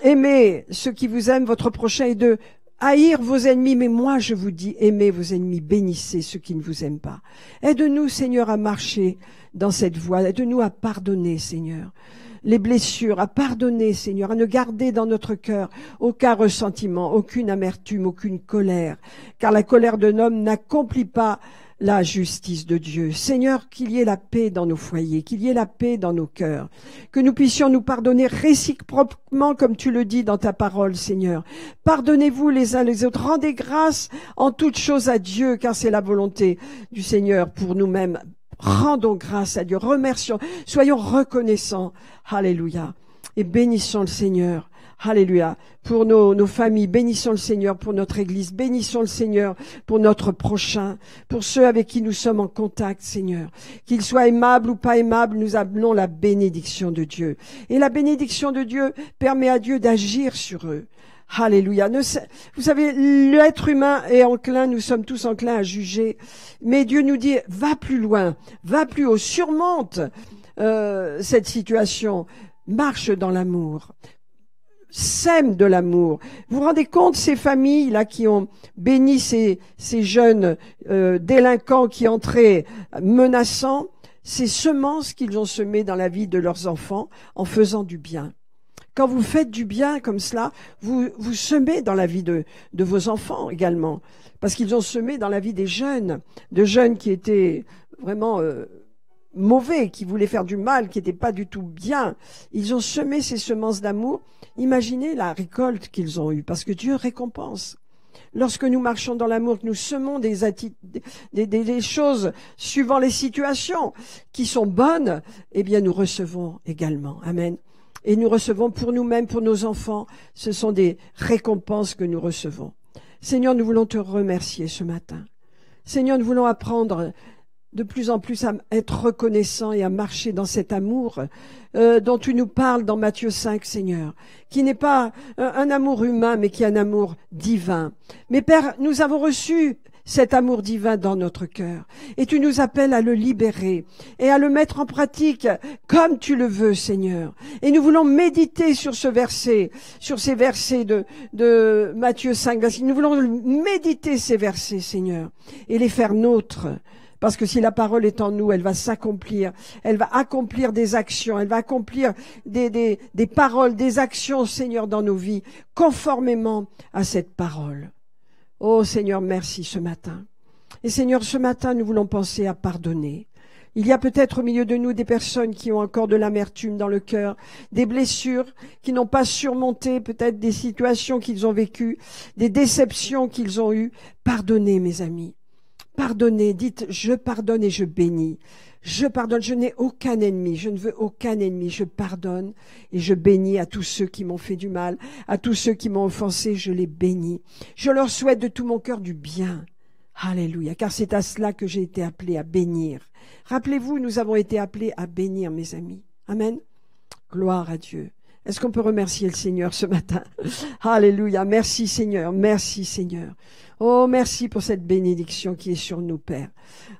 aimez ceux qui vous aiment, votre prochain, et de haïr vos ennemis. Mais moi, je vous dis, aimez vos ennemis, bénissez ceux qui ne vous aiment pas. Aide-nous, Seigneur, à marcher dans cette voie. Aide-nous à pardonner, Seigneur, les blessures, à pardonner, Seigneur, à ne garder dans notre cœur aucun ressentiment, aucune amertume, aucune colère. Car la colère d'un homme n'accomplit pas la justice de Dieu. Seigneur, qu'il y ait la paix dans nos foyers, qu'il y ait la paix dans nos cœurs, que nous puissions nous pardonner réciproquement comme tu le dis dans ta parole, Seigneur. Pardonnez-vous les uns les autres, rendez grâce en toutes choses à Dieu, car c'est la volonté du Seigneur pour nous-mêmes. Rendons grâce à Dieu, remercions, soyons reconnaissants. Alléluia. Et bénissons le Seigneur. Alléluia. Pour nos familles, bénissons le Seigneur pour notre Église, bénissons le Seigneur pour notre prochain, pour ceux avec qui nous sommes en contact, Seigneur. Qu'ils soient aimables ou pas aimables, nous appelons la bénédiction de Dieu. Et la bénédiction de Dieu permet à Dieu d'agir sur eux. Alléluia. Vous savez, l'être humain est enclin, nous sommes tous enclins à juger, mais Dieu nous dit, va plus loin, va plus haut, surmonte cette situation, marche dans l'amour. Sème de l'amour. Vous vous rendez compte, ces familles là qui ont béni ces jeunes délinquants qui entraient menaçants, ces semences qu'ils ont semées dans la vie de leurs enfants en faisant du bien. Quand vous faites du bien comme cela, vous semez dans la vie de vos enfants également, parce qu'ils ont semé dans la vie des jeunes, de jeunes qui étaient vraiment mauvais, qui voulaient faire du mal, qui n'étaient pas du tout bien. Ils ont semé ces semences d'amour. Imaginez la récolte qu'ils ont eue, parce que Dieu récompense. Lorsque nous marchons dans l'amour, que nous semons des choses suivant les situations qui sont bonnes, eh bien nous recevons également. Amen. Et nous recevons pour nous-mêmes, pour nos enfants, ce sont des récompenses que nous recevons. Seigneur, nous voulons te remercier ce matin. Seigneur, nous voulons apprendre de plus en plus à être reconnaissants et à marcher dans cet amour dont tu nous parles dans Matthieu 5, Seigneur, qui n'est pas un amour humain, mais qui est un amour divin. Mais Père, nous avons reçu cet amour divin dans notre cœur, et tu nous appelles à le libérer et à le mettre en pratique comme tu le veux, Seigneur. Et nous voulons méditer sur ce verset, sur ces versets de Matthieu 5. Nous voulons méditer ces versets, Seigneur, et les faire nôtres. Parce que si la parole est en nous, elle va s'accomplir. Elle va accomplir des actions. Elle va accomplir des paroles, des actions, Seigneur, dans nos vies, conformément à cette parole. Oh Seigneur, merci ce matin. Et Seigneur, ce matin, nous voulons penser à pardonner. Il y a peut-être au milieu de nous des personnes qui ont encore de l'amertume dans le cœur, des blessures qui n'ont pas surmonté, peut-être des situations qu'ils ont vécues, des déceptions qu'ils ont eues. Pardonnez, mes amis. Pardonnez, dites, je pardonne et je bénis. Je pardonne, je n'ai aucun ennemi, je ne veux aucun ennemi. Je pardonne et je bénis à tous ceux qui m'ont fait du mal, à tous ceux qui m'ont offensé, je les bénis. Je leur souhaite de tout mon cœur du bien. Alléluia, car c'est à cela que j'ai été appelé à bénir. Rappelez-vous, nous avons été appelés à bénir, mes amis. Amen. Gloire à Dieu. Est-ce qu'on peut remercier le Seigneur ce matin? Alléluia. Merci Seigneur. Merci Seigneur. Oh, merci pour cette bénédiction qui est sur nous, Père.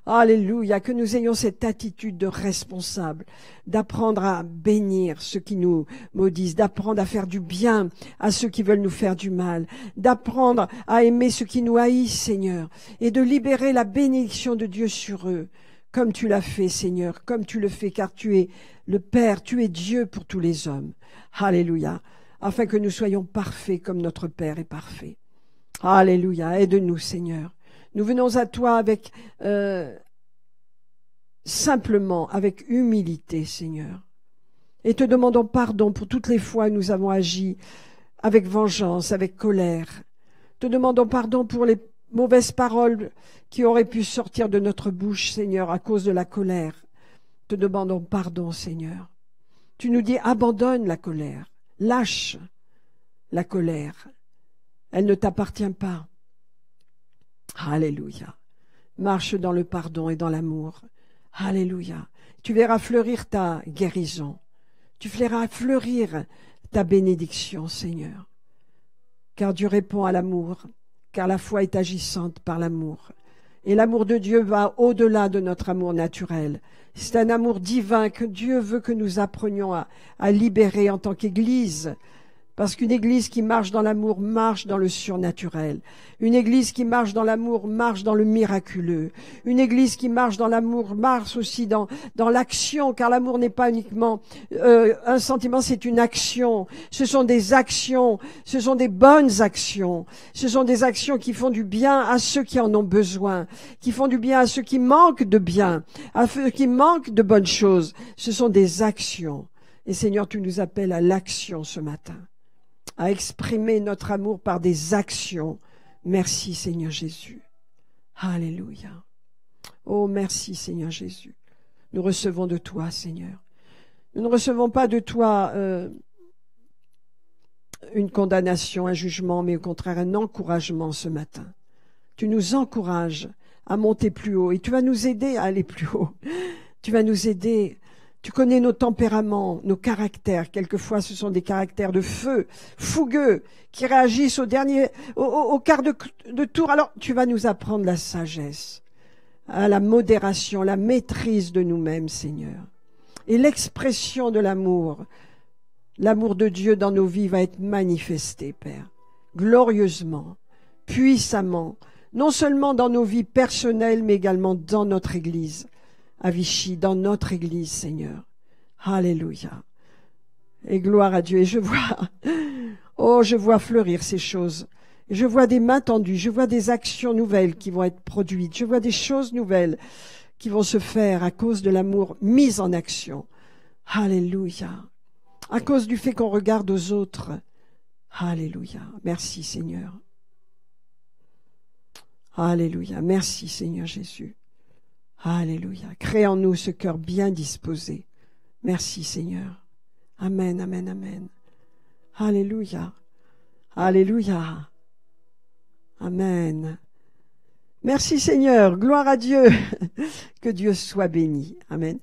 Alléluia. Que nous ayons cette attitude de responsable, d'apprendre à bénir ceux qui nous maudissent, d'apprendre à faire du bien à ceux qui veulent nous faire du mal, d'apprendre à aimer ceux qui nous haïssent, Seigneur, et de libérer la bénédiction de Dieu sur eux, comme tu l'as fait, Seigneur, comme tu le fais, car tu es le Père, tu es Dieu pour tous les hommes. Alléluia. Afin que nous soyons parfaits comme notre Père est parfait. Alléluia. Aide-nous, Seigneur. Nous venons à toi avec simplement, avec humilité, Seigneur. Et te demandons pardon pour toutes les fois où nous avons agi avec vengeance, avec colère. Te demandons pardon pour les mauvaises paroles qui auraient pu sortir de notre bouche, Seigneur, à cause de la colère. Te demandons pardon, Seigneur. Tu nous dis, abandonne la colère, lâche la colère. Elle ne t'appartient pas. Alléluia. Marche dans le pardon et dans l'amour. Alléluia. Tu verras fleurir ta guérison. Tu verras fleurir ta bénédiction, Seigneur. Car Dieu répond à l'amour, car la foi est agissante par l'amour. Et l'amour de Dieu va au-delà de notre amour naturel. C'est un amour divin que Dieu veut que nous apprenions à libérer en tant qu'Église. Parce qu'une Église qui marche dans l'amour marche dans le surnaturel. Une Église qui marche dans l'amour marche dans le miraculeux. Une Église qui marche dans l'amour marche aussi dans l'action, car l'amour n'est pas uniquement un sentiment, c'est une action. Ce sont des actions, ce sont des bonnes actions. Ce sont des actions qui font du bien à ceux qui en ont besoin, qui font du bien à ceux qui manquent de bien, à ceux qui manquent de bonnes choses. Ce sont des actions. Et Seigneur, tu nous appelles à l'action ce matin, à exprimer notre amour par des actions. Merci Seigneur Jésus. Alléluia. Oh, merci Seigneur Jésus. Nous recevons de toi, Seigneur. Nous ne recevons pas de toi une condamnation, un jugement, mais au contraire un encouragement ce matin. Tu nous encourages à monter plus haut et tu vas nous aider à aller plus haut. Tu vas nous aider Tu connais nos tempéraments, nos caractères. Quelquefois, ce sont des caractères de feu, fougueux, qui réagissent au quart de tour. Alors, tu vas nous apprendre la sagesse, la modération, la maîtrise de nous-mêmes, Seigneur. Et l'expression de l'amour de Dieu dans nos vies va être manifesté, Père, glorieusement, puissamment, non seulement dans nos vies personnelles, mais également dans notre Église, à Vichy, dans notre Église, Seigneur. Alléluia. Et gloire à Dieu. Et je vois fleurir ces choses. Je vois des mains tendues, je vois des actions nouvelles qui vont être produites, je vois des choses nouvelles qui vont se faire à cause de l'amour mis en action. Alléluia. À cause du fait qu'on regarde aux autres. Alléluia. Merci Seigneur. Alléluia. Merci Seigneur Jésus. Alléluia. Crée en nous ce cœur bien disposé. Merci Seigneur. Amen, amen, amen. Alléluia. Alléluia. Amen. Merci Seigneur. Gloire à Dieu. Que Dieu soit béni. Amen.